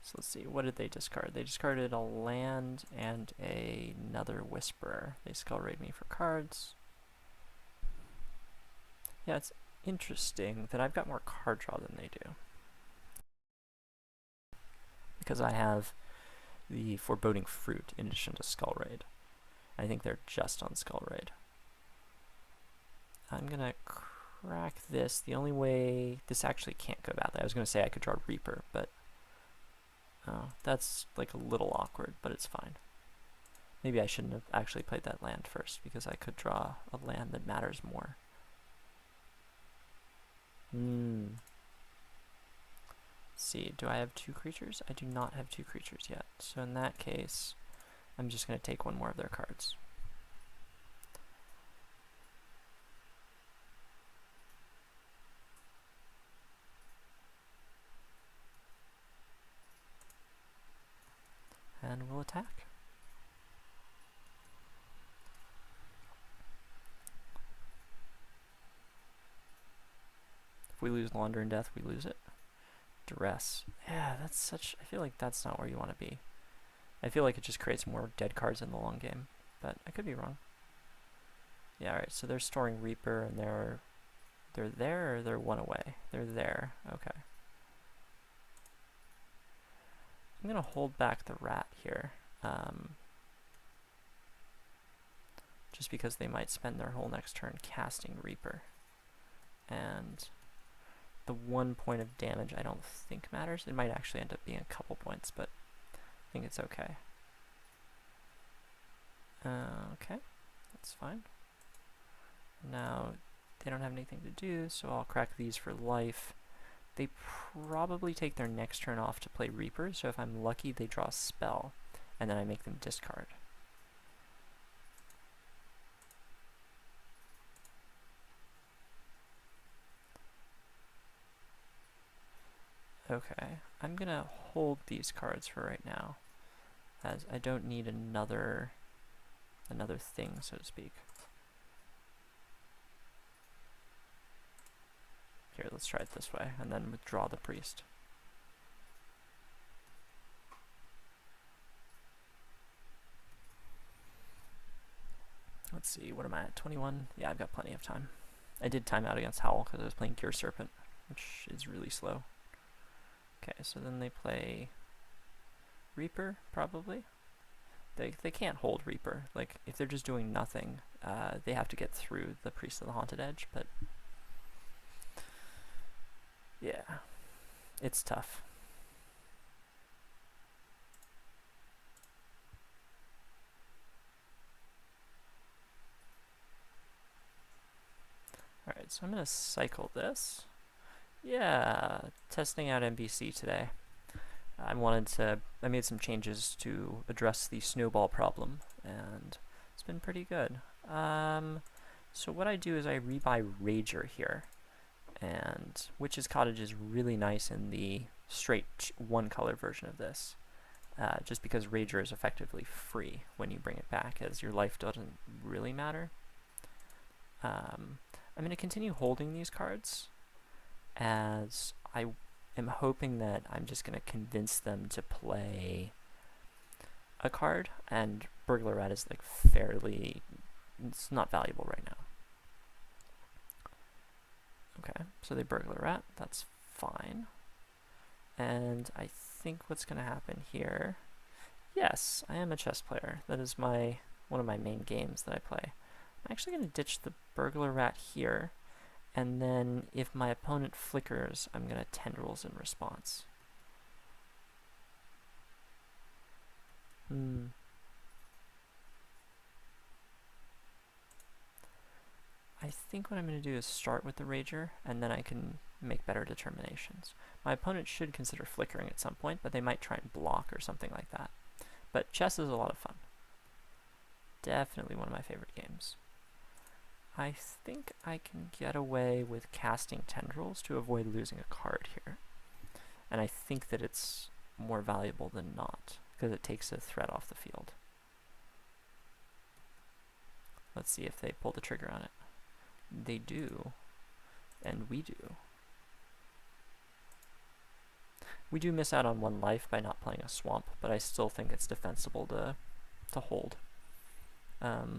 So let's see, what did they discard? They discarded a land and another Whisperer. They Skull Raid me for cards. Yeah, it's interesting that I've got more card draw than they do. Because I have the Foreboding Fruit in addition to Skull Raid. I think they're just on Skull Raid. I'm gonna crack this. The only way... This actually can't go badly. I was gonna say I could draw Reaper, but... Oh, that's like a little awkward, but it's fine. Maybe I shouldn't have actually played that land first, because I could draw a land that matters more. Let's see, do I have 2 creatures? I do not have 2 creatures yet. So in that case, I'm just going to take one more of their cards. And we'll attack. If we lose Launder and Death, we lose it. Duress. Yeah, that's such... I feel like that's not where you want to be. I feel like it just creates more dead cards in the long game, but I could be wrong. Yeah, alright, so they're storing Reaper, and they're there, or they're 1 away? They're there, okay. I'm going to hold back the rat here, just because they might spend their whole next turn casting Reaper. And the 1 point of damage I don't think matters. It might actually end up being a couple points, but I think it's okay. Okay, that's fine. Now, they don't have anything to do, so I'll crack these for life. They probably take their next turn off to play Reaper, so if I'm lucky, they draw a spell, and then I make them discard. Okay, I'm gonna hold these cards for right now, as I don't need another thing, so to speak. Here, let's try it this way, and then withdraw the priest. Let's see, what am I at, 21? Yeah, I've got plenty of time. I did time out against Howl because I was playing Gear Serpent, which is really slow. Okay, so then they play Reaper, probably. They can't hold Reaper. Like, if they're just doing nothing, they have to get through the Priest of the Haunted Edge, but... yeah, it's tough. Alright, so I'm going to cycle this. Yeah, testing out MBC today. I made some changes to address the snowball problem, and it's been pretty good. So what I do is I rebuy Rager here, and Witch's Cottage is really nice in the straight 1 color version of this. just because Rager is effectively free when you bring it back, as your life doesn't really matter. I'm going to continue holding these cards, as I am hoping that I'm just going to convince them to play a card, and Burglar Rat is like fairly, it's not valuable right now. Okay, so they Burglar Rat, that's fine. And I think what's going to happen here, yes, I am a chess player. That is one of my main games that I play. I'm actually going to ditch the Burglar Rat here, and then if my opponent flickers, I'm going to Tendrils in response. I think what I'm going to do is start with the Rager, and then I can make better determinations. My opponent should consider flickering at some point, but they might try and block or something like that. But chess is a lot of fun. Definitely one of my favorite games. I think I can get away with casting Tendrils to avoid losing a card here. And I think that it's more valuable than not, because it takes a threat off the field. Let's see if they pull the trigger on it. They do, and we do. We do miss out on 1 life by not playing a swamp, but I still think it's defensible to hold.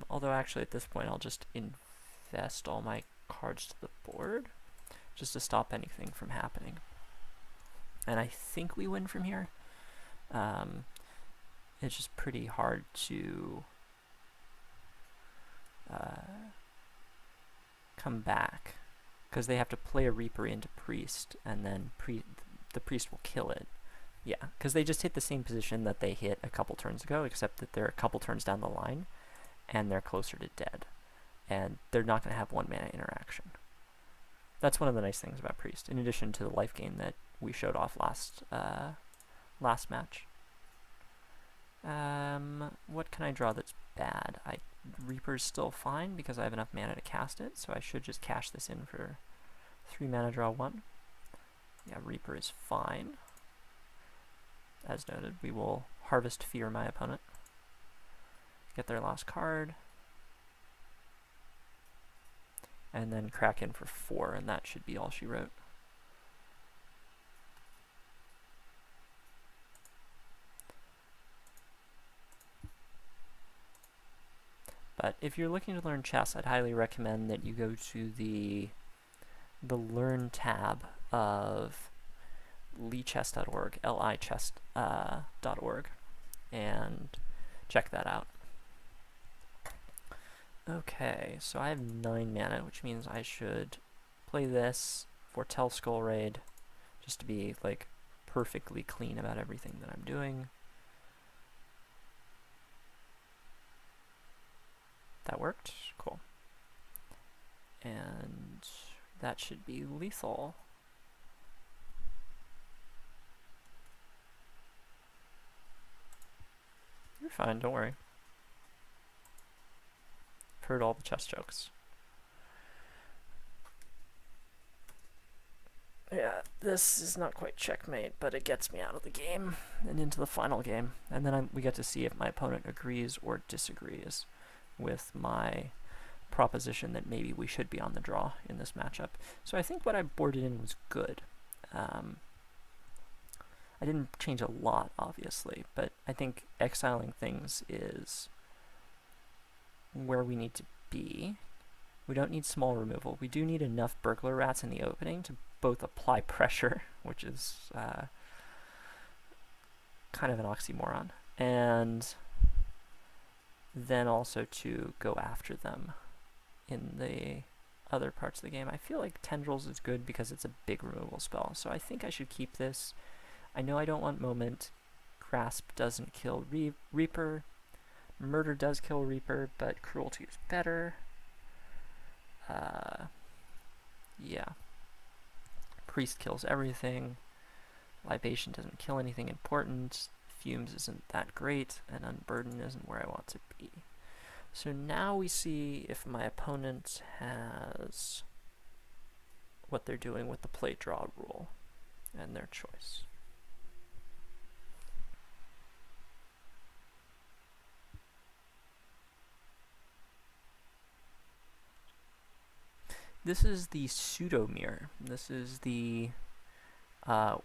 Although actually at this point I'll just invest all my cards to the board, just to stop anything from happening. And I think we win from here. It's just pretty hard to come back, because they have to play a Reaper into Priest, and then the Priest will kill it. Yeah, because they just hit the same position that they hit a couple turns ago, except that they're a couple turns down the line, and they're closer to dead. And they're not going to have 1 mana interaction. That's one of the nice things about Priest, in addition to the life gain that we showed off last match. What can I draw that's bad? Reaper's still fine because I have enough mana to cast it, so I should just cash this in for 3 mana, draw 1. Yeah, Reaper is fine. As noted, we will Harvest Fear my opponent. Get their last card. And then crack in for 4, and that should be all she wrote. But if you're looking to learn chess, I'd highly recommend that you go to the Learn tab of lichess.org, lichess.org, and check that out. Okay, so I have 9 mana, which means I should play this, Foretell Skull Raid, just to be like perfectly clean about everything that I'm doing. That worked? Cool. And that should be lethal. You're fine, don't worry. I've heard all the chess jokes. Yeah, this is not quite checkmate, but it gets me out of the game and into the final game. And then we get to see if my opponent agrees or disagrees with my proposition that maybe we should be on the draw in this matchup. So I think what I boarded in was good. I didn't change a lot, obviously, but I think exiling things is where we need to be. We don't need small removal. We do need enough Burglar Rats in the opening to both apply pressure, which is kind of an oxymoron, and then also to go after them in the other parts of the game. I feel like Tendrils is good because it's a big removal spell, so I think I should keep this. I know I don't want Moment. Grasp doesn't kill Reaper. Murder does kill Reaper, but Cruelty is better. Yeah. Priest kills everything. Libation doesn't kill anything important. Fumes isn't that great, and Unburden isn't where I want to be. So now we see if my opponent has what they're doing with the play draw rule and their choice. This is the pseudo mirror. This is the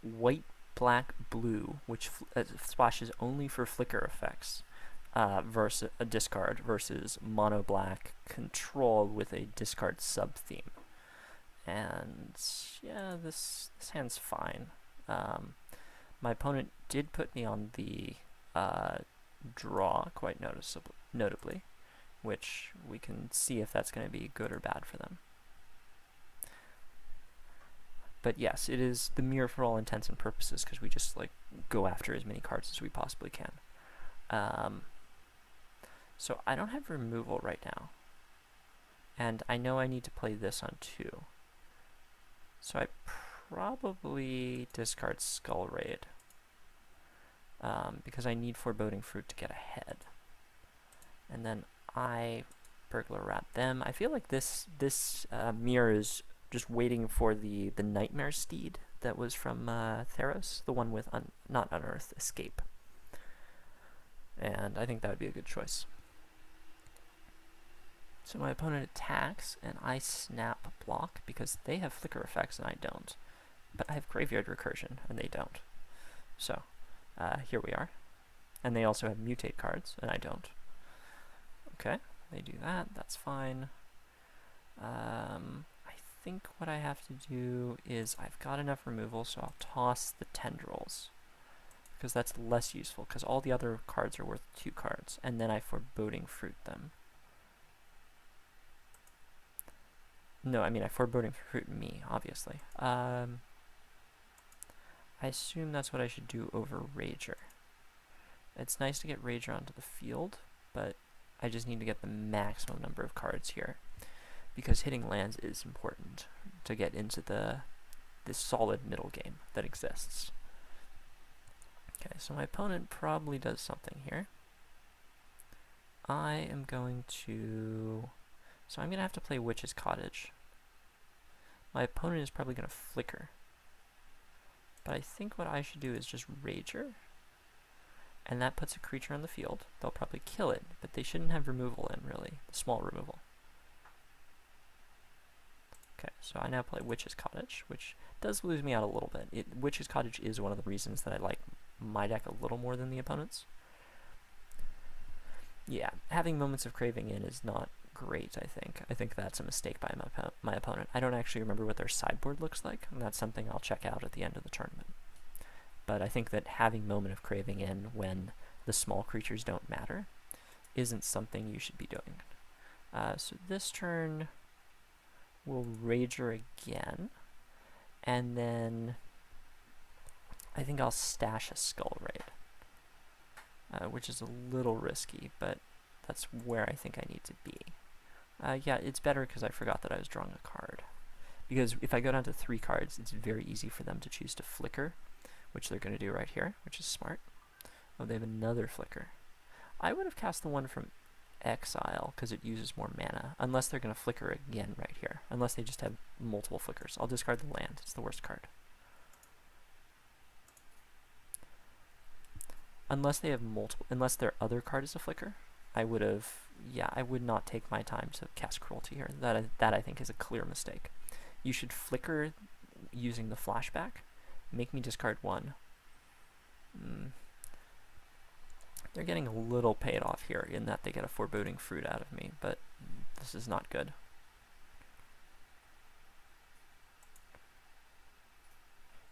white, black, blue, which splashes only for flicker effects. Versus a discard versus mono black control with a discard sub theme. And yeah, this hand's fine. My opponent did put me on the draw quite notably, which we can see if that's going to be good or bad for them. But yes, it is the mirror for all intents and purposes because we just like go after as many cards as we possibly can. So I don't have removal right now. And I know I need to play this on 2. So I probably discard Skull Raid. Because I need Foreboding Fruit to get ahead. And then I Burglar Rat them. I feel like this mirror is just waiting for the Nightmare Steed that was from Theros. The one with, not Unearth, Escape. And I think that would be a good choice. So my opponent attacks, and I snap block because they have flicker effects and I don't. But I have Graveyard Recursion, and they don't. So, here we are. And they also have Mutate cards, and I don't. Okay, they do that, that's fine. I think what I have to do is, I've got enough removal, so I'll toss the Tendrils. Because that's less useful, because all the other cards are worth 2 cards, and then I Foreboding Fruit them. No, I mean I Foreboding Fruit me, obviously. I assume that's what I should do over Rager. It's nice to get Rager onto the field, but I just need to get the maximum number of cards here. Because hitting lands is important to get into this solid middle game that exists. Okay, so my opponent probably does something here. I am going to... So I'm going to have to play Witch's Cottage. My opponent is probably going to flicker. But I think what I should do is just Rager. And that puts a creature on the field. They'll probably kill it, but they shouldn't have removal in, really. Small removal. Okay, so I now play Witch's Cottage, which does lose me out a little bit. Witch's Cottage is one of the reasons that I like my deck a little more than the opponent's. Yeah, having Moments of Craving in is not great, I think. I think that's a mistake by my opponent. I don't actually remember what their sideboard looks like, and that's something I'll check out at the end of the tournament. But I think that having Moment of Craving in when the small creatures don't matter isn't something you should be doing. So this turn, we'll Rager again, and then I think I'll stash a Skull Raid, which is a little risky, but that's where I think I need to be. Yeah, it's better because I forgot that I was drawing a card. Because if I go down to 3 cards, it's very easy for them to choose to flicker, which they're going to do right here, which is smart. Oh, they have another flicker. I would have cast the one from Exile because it uses more mana, unless they're going to flicker again right here. Unless they just have multiple flickers. I'll discard the land. It's the worst card. Unless they have unless their other card is a flicker, I would have, yeah, I would not take my time to cast Cruelty here. That I think is a clear mistake. You should flicker using the flashback. Make me discard 1. They're getting a little paid off here in that they get a Foreboding Fruit out of me, but this is not good.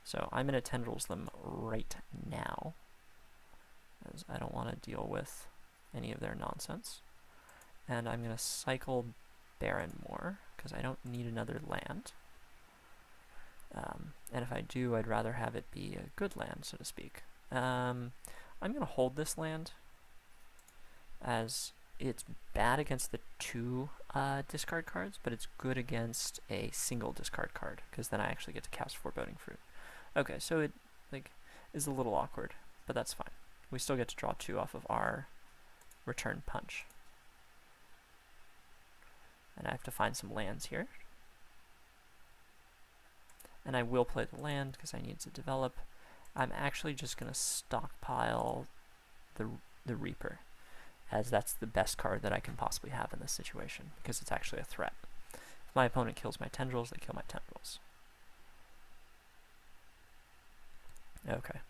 So I'm going to Tendrils them right now, as I don't want to deal with any of their nonsense. And I'm going to cycle Barrenmoor, because I don't need another land. And if I do, I'd rather have it be a good land, so to speak. I'm going to hold this land, as it's bad against the 2 discard cards, but it's good against a single discard card, because then I actually get to cast Foreboding Fruit. Okay, so it is a little awkward, but that's fine. We still get to draw 2 off of our return punch. And I have to find some lands here. And I will play the land because I need to develop. I'm actually just going to stockpile the Reaper, as that's the best card that I can possibly have in this situation, because it's actually a threat. my opponent kills my tendrils, they kill my tendrils. Okay,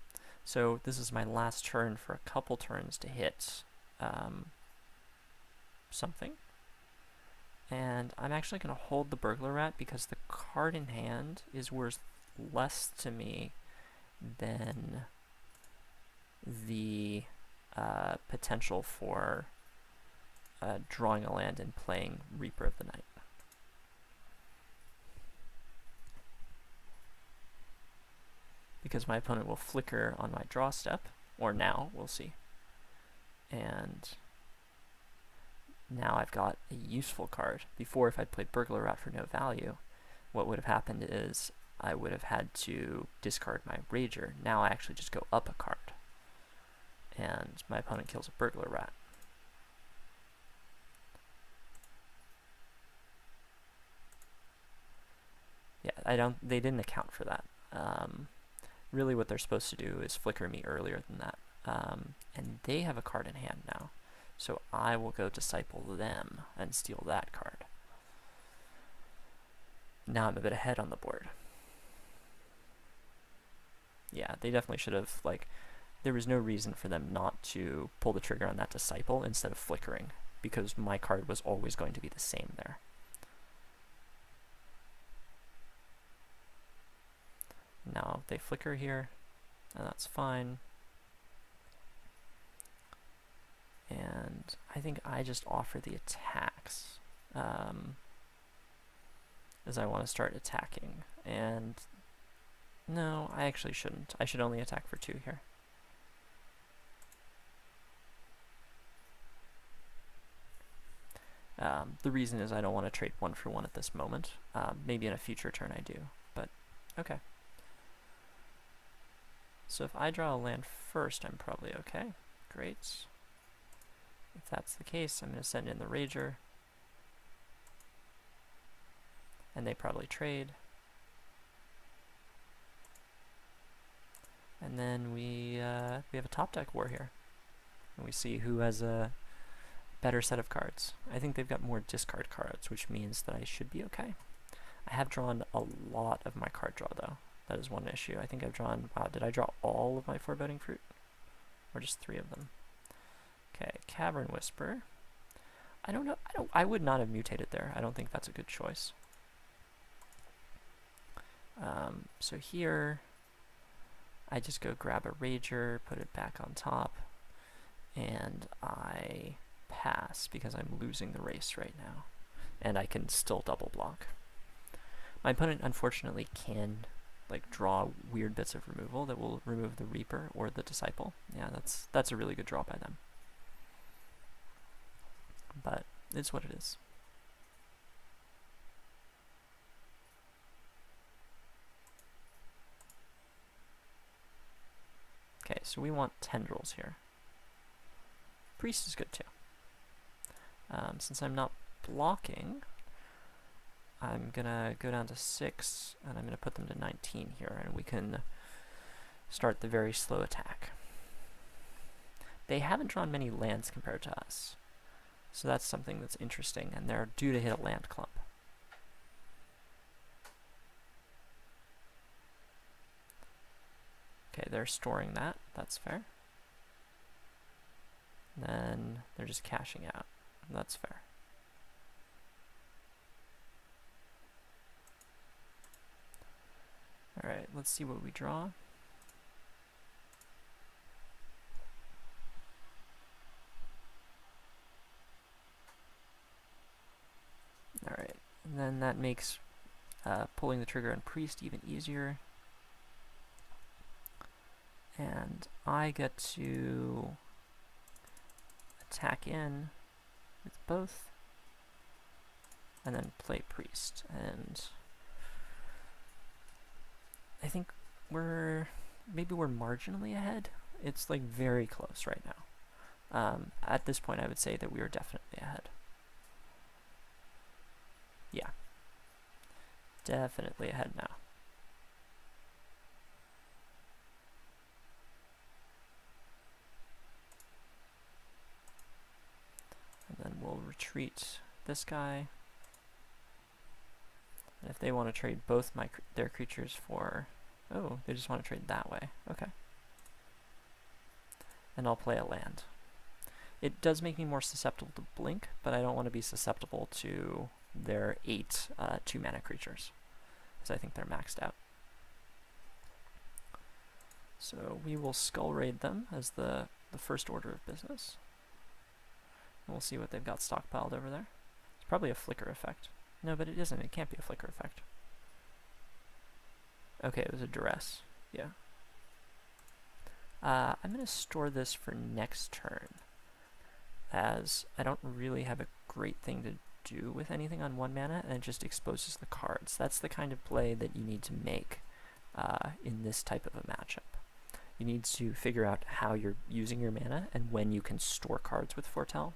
so this is my last turn for a couple turns to hit something. And I'm actually going to hold the burglar rat because the card in hand is worth less to me than the potential for drawing a land and playing Reaper of the Night. Because my opponent will flicker on my draw step, or now, we'll see. And now I've got a useful card. Before, if I'd played Burglar Rat for no value, what would have happened is I would have had to discard my Rager. Now I actually just go up a card. And my opponent kills a Burglar Rat. Yeah, they didn't account for that. Really what they're supposed to do is flicker me earlier than that. And they have a card in hand now. So I will go disciple them and steal that card. Now I'm a bit ahead on the board. Yeah, they definitely should have, there was no reason for them not to pull the trigger on that disciple instead of flickering, because my card was always going to be the same there. Now they flicker here, and that's fine. And I think I just offer the attacks, as I want to start attacking. And no, I actually shouldn't. I should only attack for 2 here. The reason is I don't want to trade 1 for 1 at this moment. Maybe in a future turn I do, but okay. So if I draw a land first, I'm probably okay. Great. If that's the case, I'm going to send in the Rager. And they probably trade. And then we have a top deck war here. And we see who has a better set of cards. I think they've got more discard cards, which means that I should be okay. I have drawn a lot of my card draw, though. That is one issue. I think I've drawn... Wow, did I draw all of my Foreboding Fruit? Or just 3 of them? Okay, Cavern Whisper. I don't know. I would not have mutated there. I don't think that's a good choice. So here, I just go grab a Rager, put it back on top, and I pass because I'm losing the race right now. And I can still double block. My opponent, unfortunately, can draw weird bits of removal that will remove the Reaper or the Disciple. Yeah, that's a really good draw by them. But it's what it is. Okay, so we want tendrils here. Priest is good too. Since I'm not blocking, I'm gonna go down to 6, and I'm gonna put them to 19 here, and we can start the very slow attack. They haven't drawn many lands compared to us, so that's something that's interesting, and they're due to hit a land clump. Okay, they're storing that. That's fair. And then they're just cashing out. That's fair. Alright, let's see what we draw. Alright, and then that makes pulling the trigger on Priest even easier. And I get to attack in with both, and then play Priest. And I think maybe we're marginally ahead. It's very close right now. At this point, I would say that we are definitely ahead. Yeah, definitely ahead now. And then we'll retreat this guy. And if they want to trade both their creatures for... Oh, they just want to trade that way. Okay. And I'll play a land. It does make me more susceptible to blink, but I don't want to be susceptible to their 8 2-mana creatures, because I think they're maxed out. So we will Skull Raid them as the first order of business. And we'll see what they've got stockpiled over there. It's probably a flicker effect. No, but it isn't. It can't be a flicker effect. Okay, it was a duress. Yeah. I'm going to store this for next turn, as I don't really have a great thing to do with anything on 1 mana, and it just exposes the cards. That's the kind of play that you need to make in this type of a matchup. You need to figure out how you're using your mana and when you can store cards with Foretell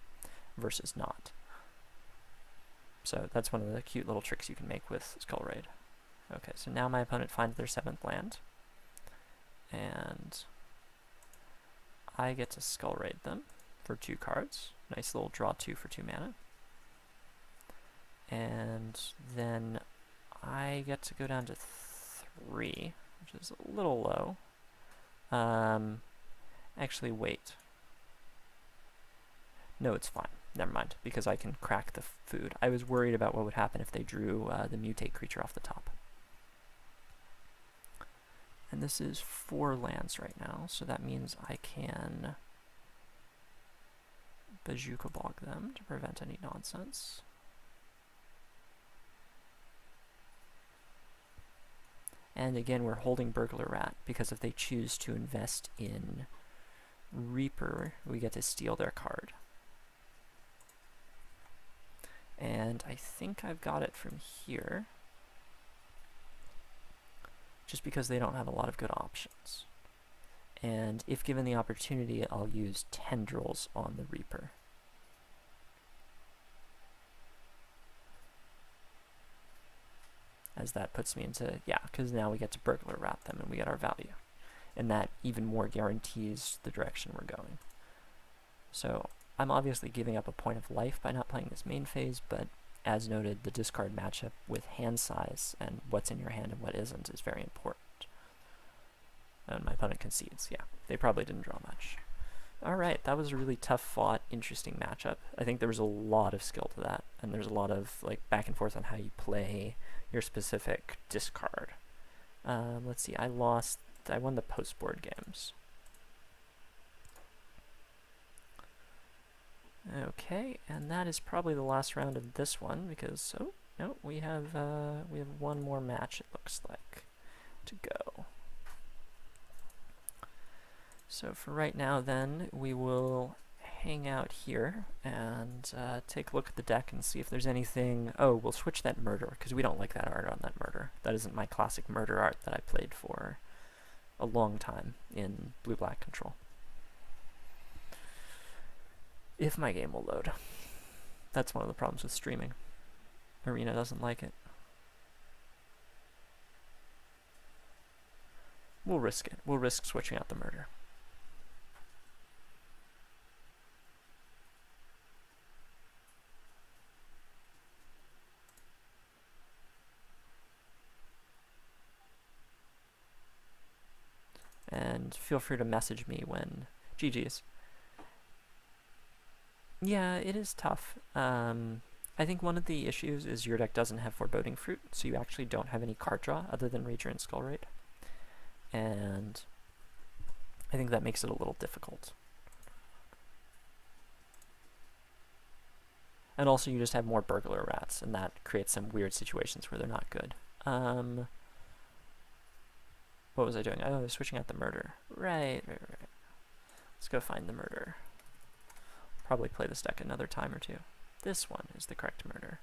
versus not. So that's one of the cute little tricks you can make with Skull Raid. Okay, so now my opponent finds their 7th land, and I get to Skull Raid them for 2 cards. Nice little draw 2 for 2 mana. And then I get to go down to 3, which is a little low. Actually, wait. No, it's fine. Never mind, because I can crack the food. I was worried about what would happen if they drew the mutate creature off the top. And this is 4 lands right now, so that means I can Bazooka Bog them to prevent any nonsense. And again, we're holding Burglar Rat, because if they choose to invest in Reaper, we get to steal their card. And I think I've got it from here, just because they don't have a lot of good options. And if given the opportunity, I'll use Tendrils on the Reaper. As that puts me into, yeah, because now we get to Burglar Rat them and we get our value. And that even more guarantees the direction we're going. So I'm obviously giving up a point of life by not playing this main phase, but as noted, the discard matchup with hand size and what's in your hand and what isn't is very important. And my opponent concedes. Yeah, they probably didn't draw much. Alright, that was a really tough fought, interesting matchup. I think there was a lot of skill to that, and there's a lot of like back and forth on how you play your specific discard. Let's see, I won the post-board games. Okay, and that is probably the last round of this one, because, oh, no, we have one more match, it looks like, to go. So for right now, then, we will hang out here and take a look at the deck and see if there's anything. Oh, we'll switch that murder, because we don't like that art on that murder. That isn't my classic murder art that I played for a long time in blue-black control. If my game will load. That's one of the problems with streaming. Arena doesn't like it. We'll risk it. We'll risk switching out the murder. And feel free to message me when... GG's. Yeah, it is tough. I think one of the issues is your deck doesn't have Foreboding Fruit, so you actually don't have any card draw other than Rager and Skull Raid. And I think that makes it a little difficult. And also you just have more Burglar Rats, and that creates some weird situations where they're not good. What was I doing? Oh, I was switching out the murder. Right. Let's go find the murder. Probably play this deck another time or two. This one is the correct murder.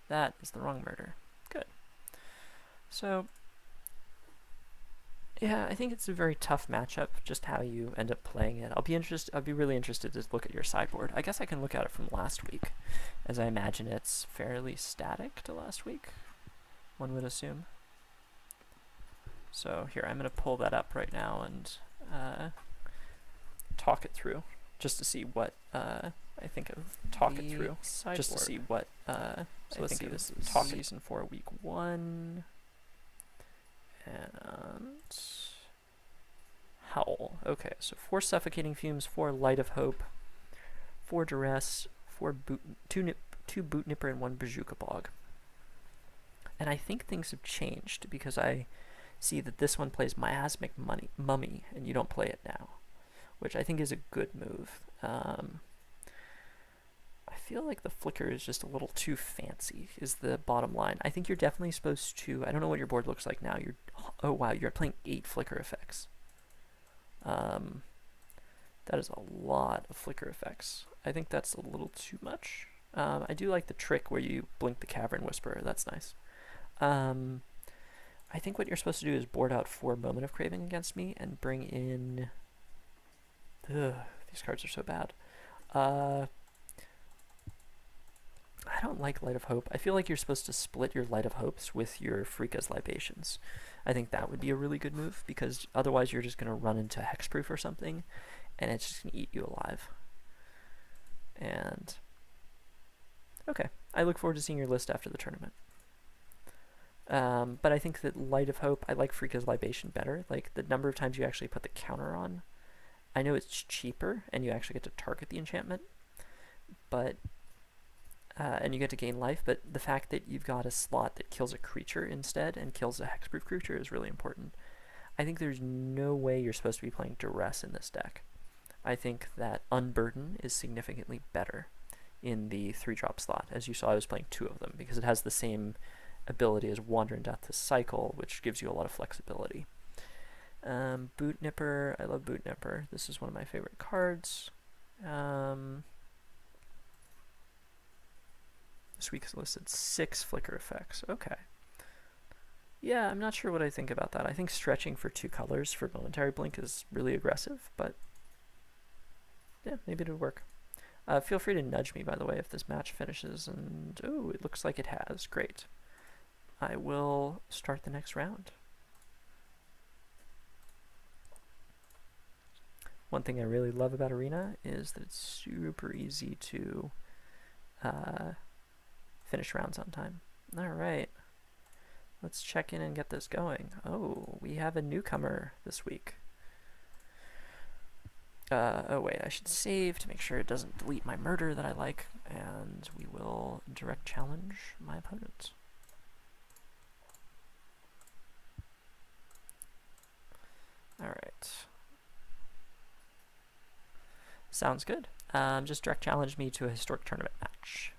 That is the wrong murder. Good. So, yeah, I think it's a very tough matchup, just how you end up playing it. I'll be really interested to look at your sideboard. I guess I can look at it from last week, as I imagine it's fairly static to last week, one would assume. So here, I'm going to pull that up right now and talk it through, just to see what I think of. Talk it through, just to see what So let's see, this is Season 4, Week 1. And Howl. Okay, so 4 Suffocating Fumes, 4 Light of Hope, 4 Duress, 2 Boot Nipper, and 1 Bazooka Bog. And I think things have changed because I see that this one plays Miasmic Mummy, and you don't play it now, which I think is a good move. I feel like the flicker is just a little too fancy, is the bottom line. I think you're definitely supposed to, I don't know what your board looks like now. Oh wow, you're playing 8 flicker effects. That is a lot of flicker effects. I think that's a little too much. I do like the trick where you blink the Cavern Whisperer. That's nice. I think what you're supposed to do is board out 4 Moment of Craving against me and bring in... Ugh, these cards are so bad. I don't like Light of Hope. I feel like you're supposed to split your Light of Hopes with your Frika's Libations. I think that would be a really good move, because otherwise you're just going to run into Hexproof or something, and it's just going to eat you alive. And... okay, I look forward to seeing your list after the tournament. But I think that Light of Hope, I like Frika's Libation better. Like, the number of times you actually put the counter on, I know it's cheaper, and you actually get to target the enchantment, but... and you get to gain life, but the fact that you've got a slot that kills a creature instead and kills a hexproof creature is really important. I think there's no way you're supposed to be playing Duress in this deck. I think that Unburden is significantly better in the 3-drop slot. As you saw, I was playing 2 of them because it has the same ability as Wander in Death to cycle, which gives you a lot of flexibility. Boot Nipper, I love Boot Nipper. This is one of my favorite cards. This week's listed 6 flicker effects. Okay. Yeah, I'm not sure what I think about that. I think stretching for 2 colors for Momentary Blink is really aggressive, but yeah, maybe it'll work. Feel free to nudge me, by the way, if this match finishes, and oh, it looks like it has. Great. I will start the next round. One thing I really love about Arena is that it's super easy to finish rounds on time. Alright, let's check in and get this going. Oh, we have a newcomer this week. Oh wait, I should save to make sure it doesn't delete my murder that I like, and we will direct challenge my opponent. Alright. Sounds good. Just direct challenge me to a historic tournament match.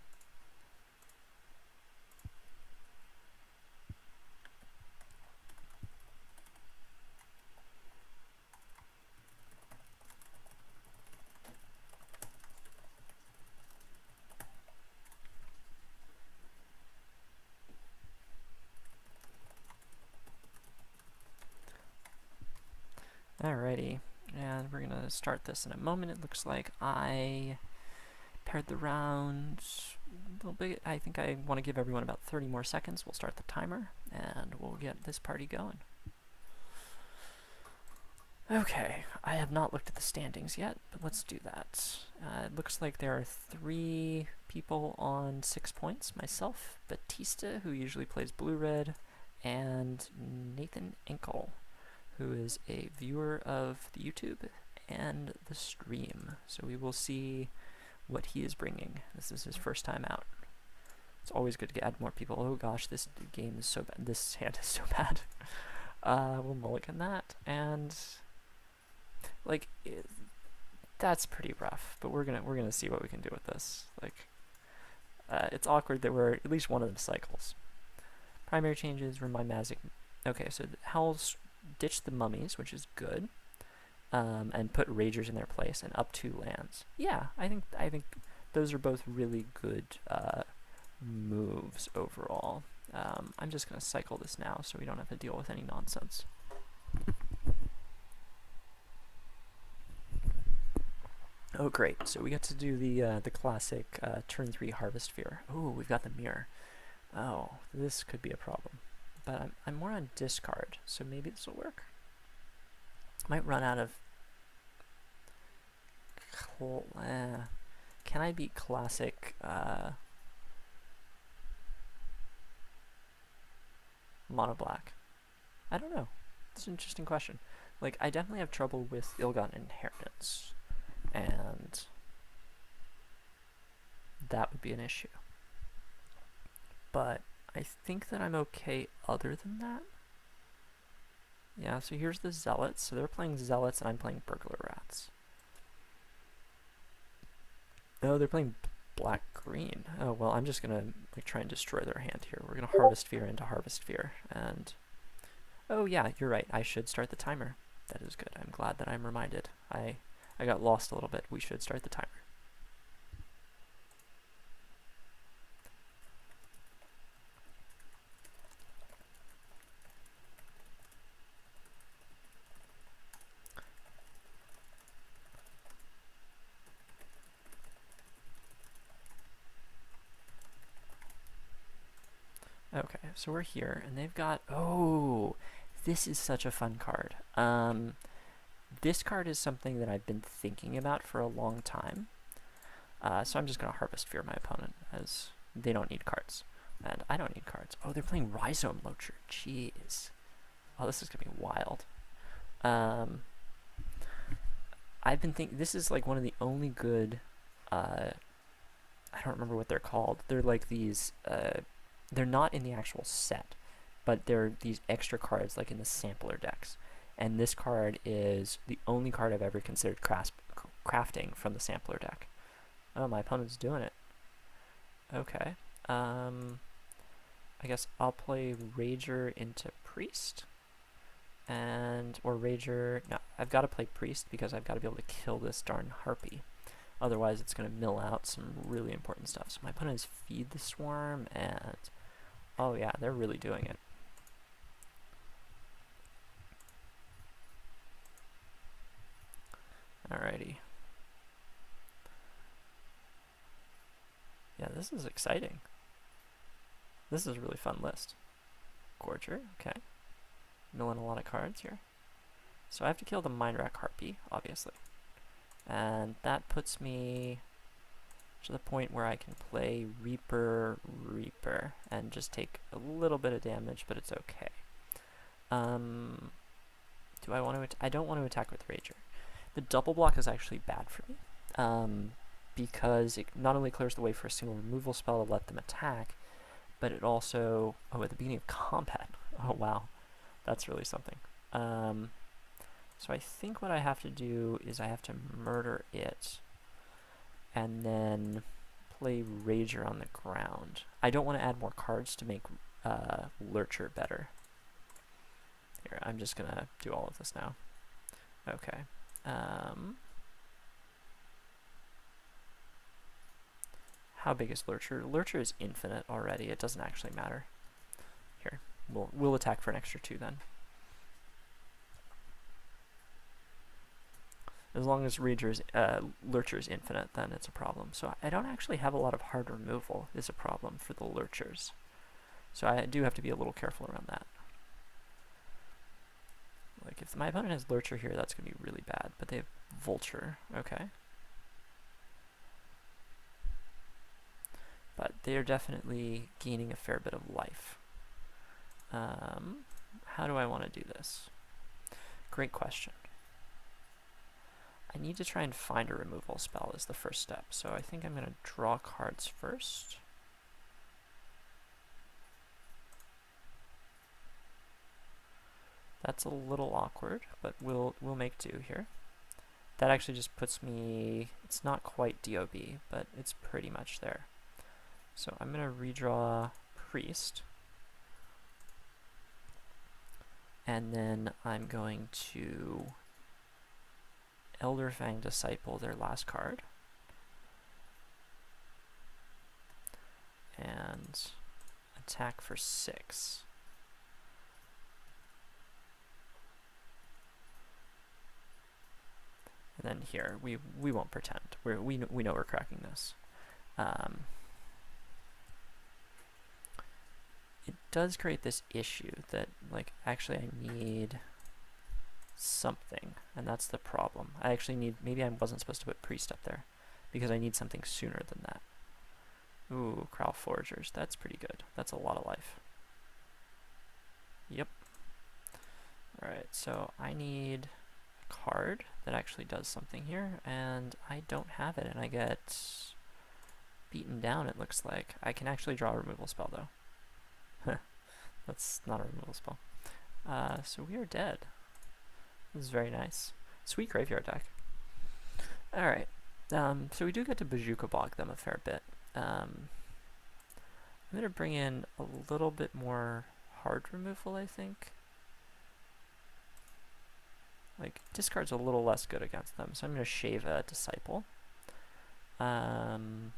Alrighty, and we're gonna start this in a moment. It looks like I paired the round a little bit. I think I want to give everyone about 30 more seconds. We'll start the timer, and we'll get this party going. Okay, I have not looked at the standings yet, but let's do that. It looks like there are 3 people on 6 points. Myself, Batista, who usually plays blue-red, and Nathan Enkel, who is a viewer of the YouTube and the stream. So we will see what he is bringing. This is his first time out. It's always good to add more people. Oh gosh, this game is so bad. This hand is so bad. We'll mulligan that, and like that's pretty rough. But we're gonna see what we can do with this. Like it's awkward that we're at least one of the cycles. Primary changes, remind Magic. Okay, so Howl's ditch the mummies, which is good, and put Ragers in their place and up 2 lands. Yeah, I think those are both really good moves overall. I'm just gonna cycle this now so we don't have to deal with any nonsense. Oh great, so we get to do the classic turn 3 Harvest Fear. Oh, we've got the mirror. Oh, this could be a problem. But I'm more on discard, so maybe this will work. Might run out of... can I beat classic mono black? I don't know. It's an interesting question. Like, I definitely have trouble with ill-gotten inheritance, and that would be an issue. But I think that I'm okay other than that. Yeah, so here's the Zealots. So they're playing Zealots, and I'm playing Burglar Rats. Oh, they're playing black-green. Oh, well, I'm just going to like try and destroy their hand here. We're going to Harvest Fear into Harvest Fear, and... Oh, yeah, you're right. I should start the timer. That is good. I'm glad that I'm reminded. I got lost a little bit. We should start the timer. Okay, so we're here, and they've got... Oh, this is such a fun card. This card is something that I've been thinking about for a long time. So I'm just going to Harvest Fear my opponent, as they don't need cards. And I don't need cards. Oh, they're playing Rhizome Loacher. Jeez. Oh, this is going to be wild. I've been thinking... This is like one of the only good... I don't remember what they're called. They're like these... they're not in the actual set, but they're these extra cards like in the sampler decks. And this card is the only card I've ever considered crafting from the sampler deck. Oh, my opponent's doing it. Okay. I guess I'll play Rager into Priest. Or Rager... No, I've got to play Priest because I've got to be able to kill this darn Harpy. Otherwise, it's going to mill out some really important stuff. So my opponent is Feed the Swarm, and... Oh yeah, they're really doing it. Alrighty. Yeah, this is exciting. This is a really fun list. Gorger, okay. Milling a lot of cards here. So I have to kill the Mindwrack Harpy, obviously. And that puts me to the point where I can play Reaper, and just take a little bit of damage, but it's okay. Do I want to... I don't want to attack with Rager. The double block is actually bad for me, because it not only clears the way for a single removal spell to let them attack, but it also... Oh, at the beginning of combat. Oh, wow. That's really something. So I think what I have to do is I have to murder it, and then play Rager on the ground. I don't want to add more cards to make Lurcher better. Here, I'm just going to do all of this now. Okay. How big is Lurcher? Lurcher is infinite already. It doesn't actually matter. Here, we'll attack for an extra 2 then. As long as Lurcher is infinite, then it's a problem. So I don't actually have a lot of hard removal is a problem for the Lurchers. So I do have to be a little careful around that. Like, if my opponent has Lurcher here, that's going to be really bad. But they have Vulture. Okay. But they are definitely gaining a fair bit of life. How do I want to do this? Great question. I need to try and find a removal spell as the first step. So I think I'm going to draw cards first. That's a little awkward, but we'll make do here. That actually just puts me... It's not quite DOB, but it's pretty much there. So I'm going to redraw Priest. And then I'm going to Elderfang Disciple their last card. And attack for 6. And then here, we won't pretend. We know we're cracking this. It does create this issue that, like, actually I need something, and that's the problem. I actually need... Maybe I wasn't supposed to put Priest up there, because I need something sooner than that. Ooh, Crow Foragers. That's pretty good. That's a lot of life. Yep. Alright, so I need a card that actually does something here, and I don't have it, and I get beaten down, it looks like. I can actually draw a removal spell, though. That's not a removal spell. So we are dead. This is very nice. Sweet graveyard deck. Alright, so we do get to Bazooka Bog them a fair bit. I'm going to bring in a little bit more hard removal, I think. Like, discard's a little less good against them, so I'm going to shave a Disciple. I'm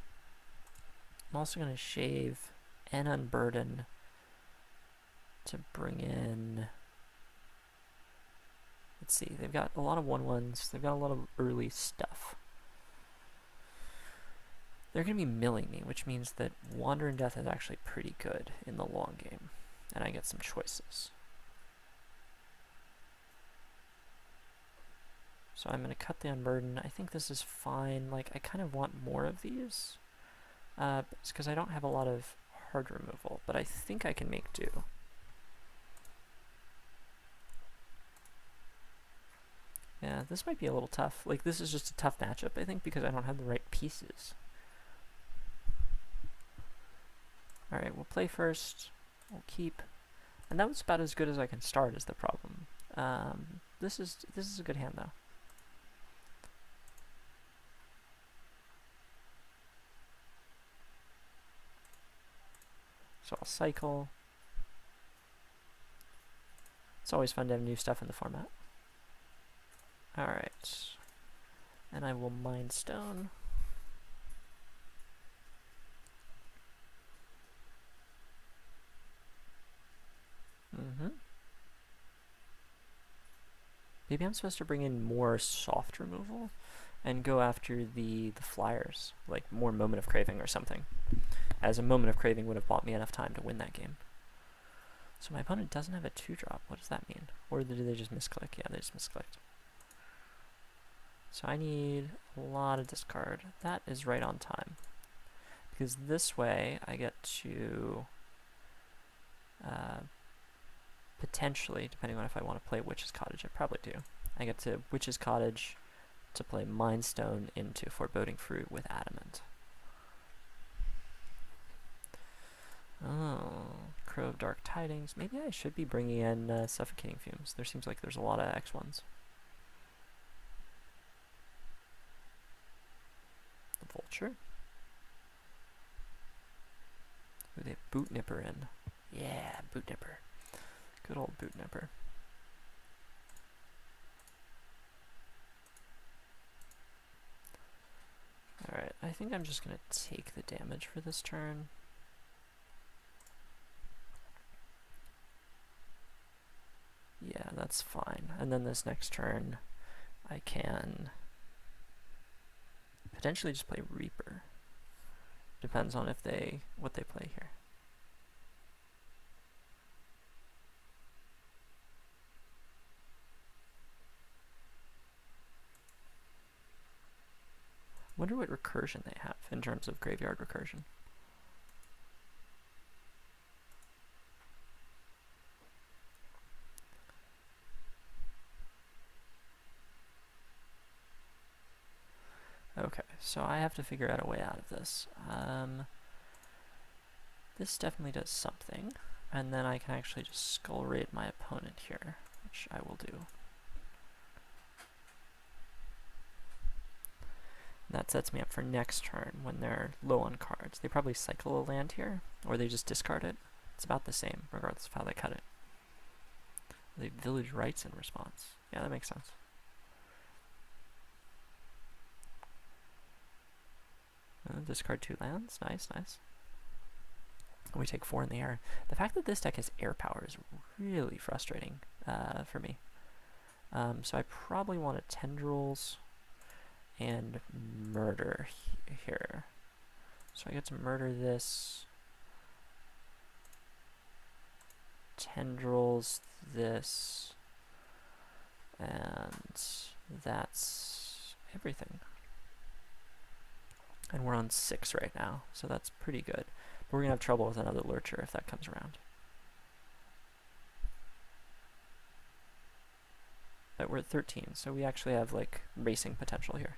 also going to shave and Unburden to bring in... Let's see, they've got a lot of 1/1s, they've got a lot of early stuff. They're going to be milling me, which means that Wander in Death is actually pretty good in the long game, and I get some choices. So I'm going to cut the Unburden. I think this is fine. Like, I kind of want more of these, it's because I don't have a lot of hard removal, but I think I can make do. Yeah, this might be a little tough. Like, this is just a tough matchup, I think, because I don't have the right pieces. Alright, we'll play first. We'll keep. And that was about as good as I can start, is the problem. This is a good hand, though. So I'll cycle. It's always fun to have new stuff in the format. Alright. And I will Mind Stone. Maybe I'm supposed to bring in more soft removal and go after the flyers, like more Moment of Craving or something, as a Moment of Craving would have bought me enough time to win that game. So my opponent doesn't have a 2-drop. What does that mean? Or did they just misclick? Yeah, they just misclicked. So I need a lot of discard. That is right on time. Because this way I get to potentially, depending on if I want to play Witch's Cottage, I probably do. I get to Witch's Cottage to play Mind Stone into Foreboding Fruit with Adamant. Oh, Crow of Dark Tidings. Maybe I should be bringing in Suffocating Fumes. There seems like there's a lot of X1s. The Vulture. Ooh, they have Boot Nipper in. Yeah, Boot Nipper. Good old Boot Nipper. Alright, I think I'm just going to take the damage for this turn. Yeah, that's fine. And then this next turn, I can potentially just play Reaper. Depends on if what they play here. Wonder what recursion they have in terms of graveyard recursion. Okay, so I have to figure out a way out of this. This definitely does something, and then I can actually just Skull Raid my opponent here, which I will do. That sets me up for next turn when they're low on cards. They probably cycle a land here, or they just discard it. It's about the same, regardless of how they cut it. They Village Rites in response. Yeah, that makes sense. Discard 2 lands. Nice, nice. We take 4 in the air. The fact that this deck has air power is really frustrating for me. So I probably want a Tendrils and Murder here. So I get to murder this. Tendrils, this. And that's everything. And we're on 6 right now, so that's pretty good. But we're going to have trouble with another Lurcher if that comes around. we're at 13, so we actually have like racing potential here.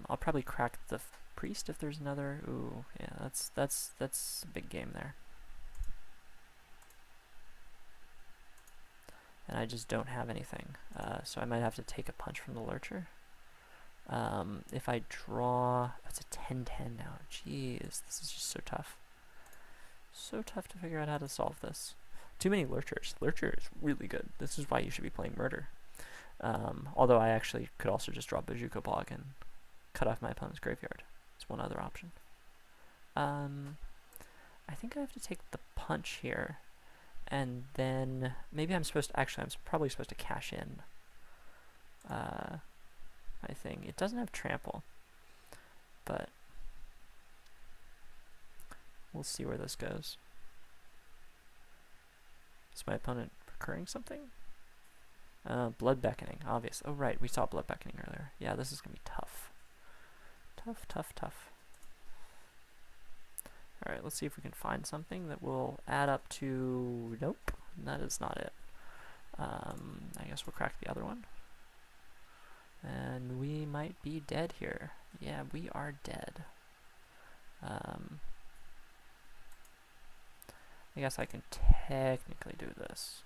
I'll probably crack the priest if there's another. Ooh, yeah, that's a big game there. And I just don't have anything, so I might have to take a punch from the lurcher. If I draw, it's a 10-10 now. Jeez, this is just so tough. So tough to figure out how to solve this. Too many lurchers. Lurcher is really good. This is why you should be playing murder. Although I actually could also just draw Bajuka Bog and cut off my opponent's graveyard. It's one other option. I think I have to take the punch here. And then maybe I'm supposed to, actually I'm probably supposed to cash in. I think it doesn't have trample, but we'll see where this goes. Is my opponent recurring something? Blood Beckoning, obvious. Oh right, we saw Blood Beckoning earlier. Yeah, this is gonna be tough. Tough, tough, tough. Alright, let's see if we can find something that will add up to... Nope, that is not it. I guess we'll crack the other one. And we might be dead here. Yeah, we are dead. I guess I can technically do this.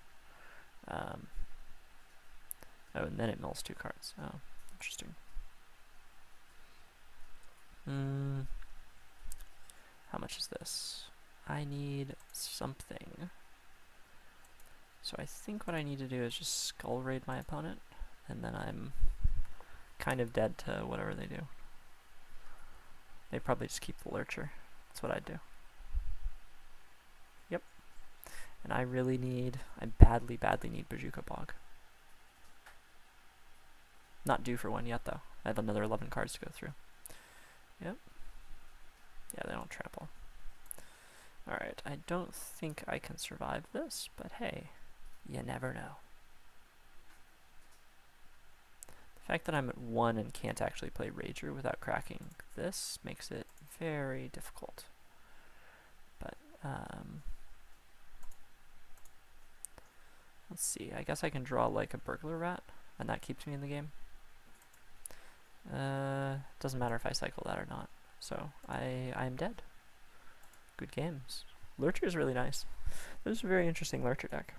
Oh, and then it mills 2 cards. Oh, interesting. How much is this? I need something. So I think what I need to do is just skull raid my opponent, and then I'm kind of dead to whatever they do. They probably just keep the lurcher. That's what I'd do. Yep. And I really need, I badly, badly need Bajuka Bog. Not due for one yet, though. I have another 11 cards to go through. Yep. Yeah, they don't trample. Alright, I don't think I can survive this, but hey, you never know. The fact that I'm at 1 and can't actually play Rager without cracking this makes it very difficult. But, let's see, I guess I can draw like a Burglar Rat, and that keeps me in the game. Doesn't matter if I cycle that or not. So, I'm dead. Good games. Lurcher is really nice. This is a very interesting Lurcher deck.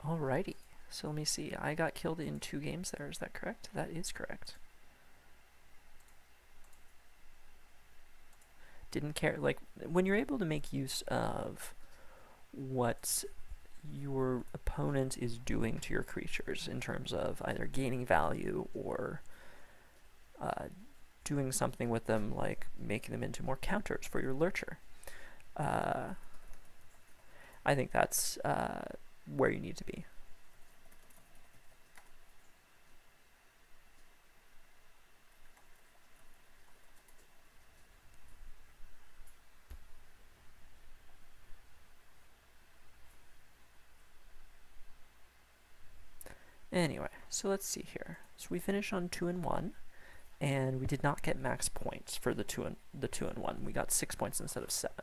Alrighty, so let me see. I got killed in 2 games there, is that correct? That is correct. Didn't care, like, when you're able to make use of what your opponent is doing to your creatures in terms of either gaining value or doing something with them, like making them into more counters for your lurcher. I think that's where you need to be. Anyway, so let's see here. So we finished on 2 and 1, and we did not get max points for the 2 and 1. We got 6 points instead of 7.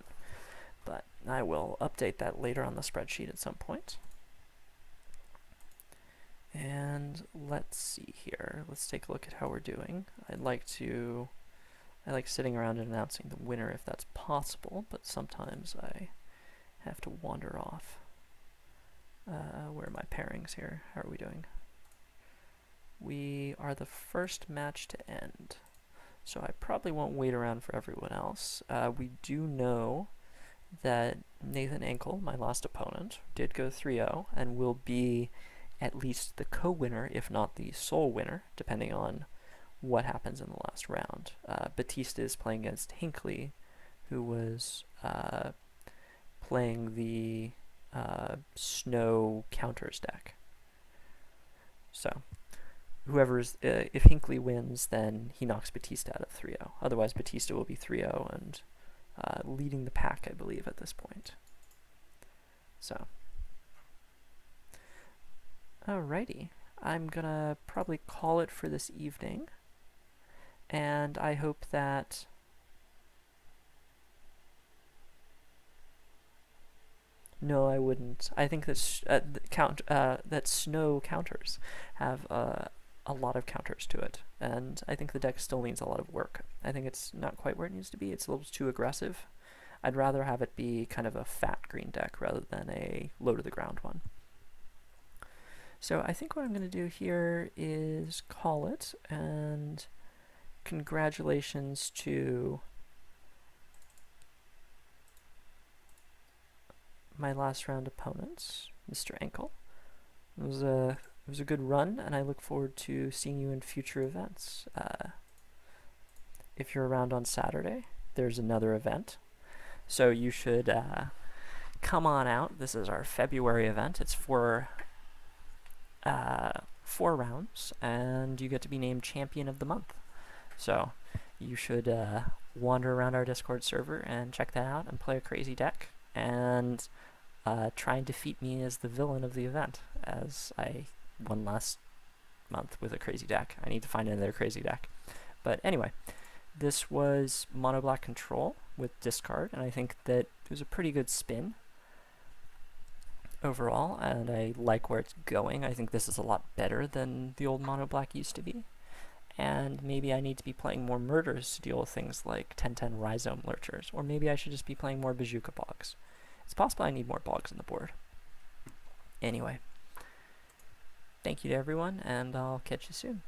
But I will update that later on the spreadsheet at some point. And let's see here. Let's take a look at how we're doing. I like sitting around and announcing the winner if that's possible, but sometimes I have to wander off. Where are my pairings here? How are we doing? We are the first match to end, so I probably won't wait around for everyone else. We do know that Nathan Ankle, my last opponent, did go 3-0 and will be at least the co-winner, if not the sole winner, depending on what happens in the last round. Batista is playing against Hinckley, who was playing the snow counters deck. So, if Hinckley wins, then he knocks Batista out of 3-0. Otherwise, Batista will be 3-0 and leading the pack, I believe, at this point. So, alrighty. I'm gonna probably call it for this evening, and I hope that No, I wouldn't. I think that that snow counters have a lot of counters to it, and I think the deck still needs a lot of work. I think it's not quite where it needs to be. It's a little too aggressive. I'd rather have it be kind of a fat green deck rather than a low to the ground one. So I think what I'm going to do here is call it, and congratulations to my last round opponents, Mr. Ankle. It was a good run, and I look forward to seeing you in future events. If you're around on Saturday, there's another event, so you should come on out. This is our February event. It's for 4 rounds, and you get to be named Champion of the Month. So you should wander around our Discord server and check that out and play a crazy deck, and try and defeat me as the villain of the event, as I won last month with a crazy deck. I need to find another crazy deck. But anyway, this was Mono Black Control with discard, and I think that it was a pretty good spin overall, and I like where it's going. I think this is a lot better than the old Mono Black used to be, and maybe I need to be playing more murders to deal with things like 10/10 Rhizome Lurchers, or maybe I should just be playing more Bazooka Bogs. It's possible I need more Bogs on the board. Anyway, thank you to everyone, and I'll catch you soon.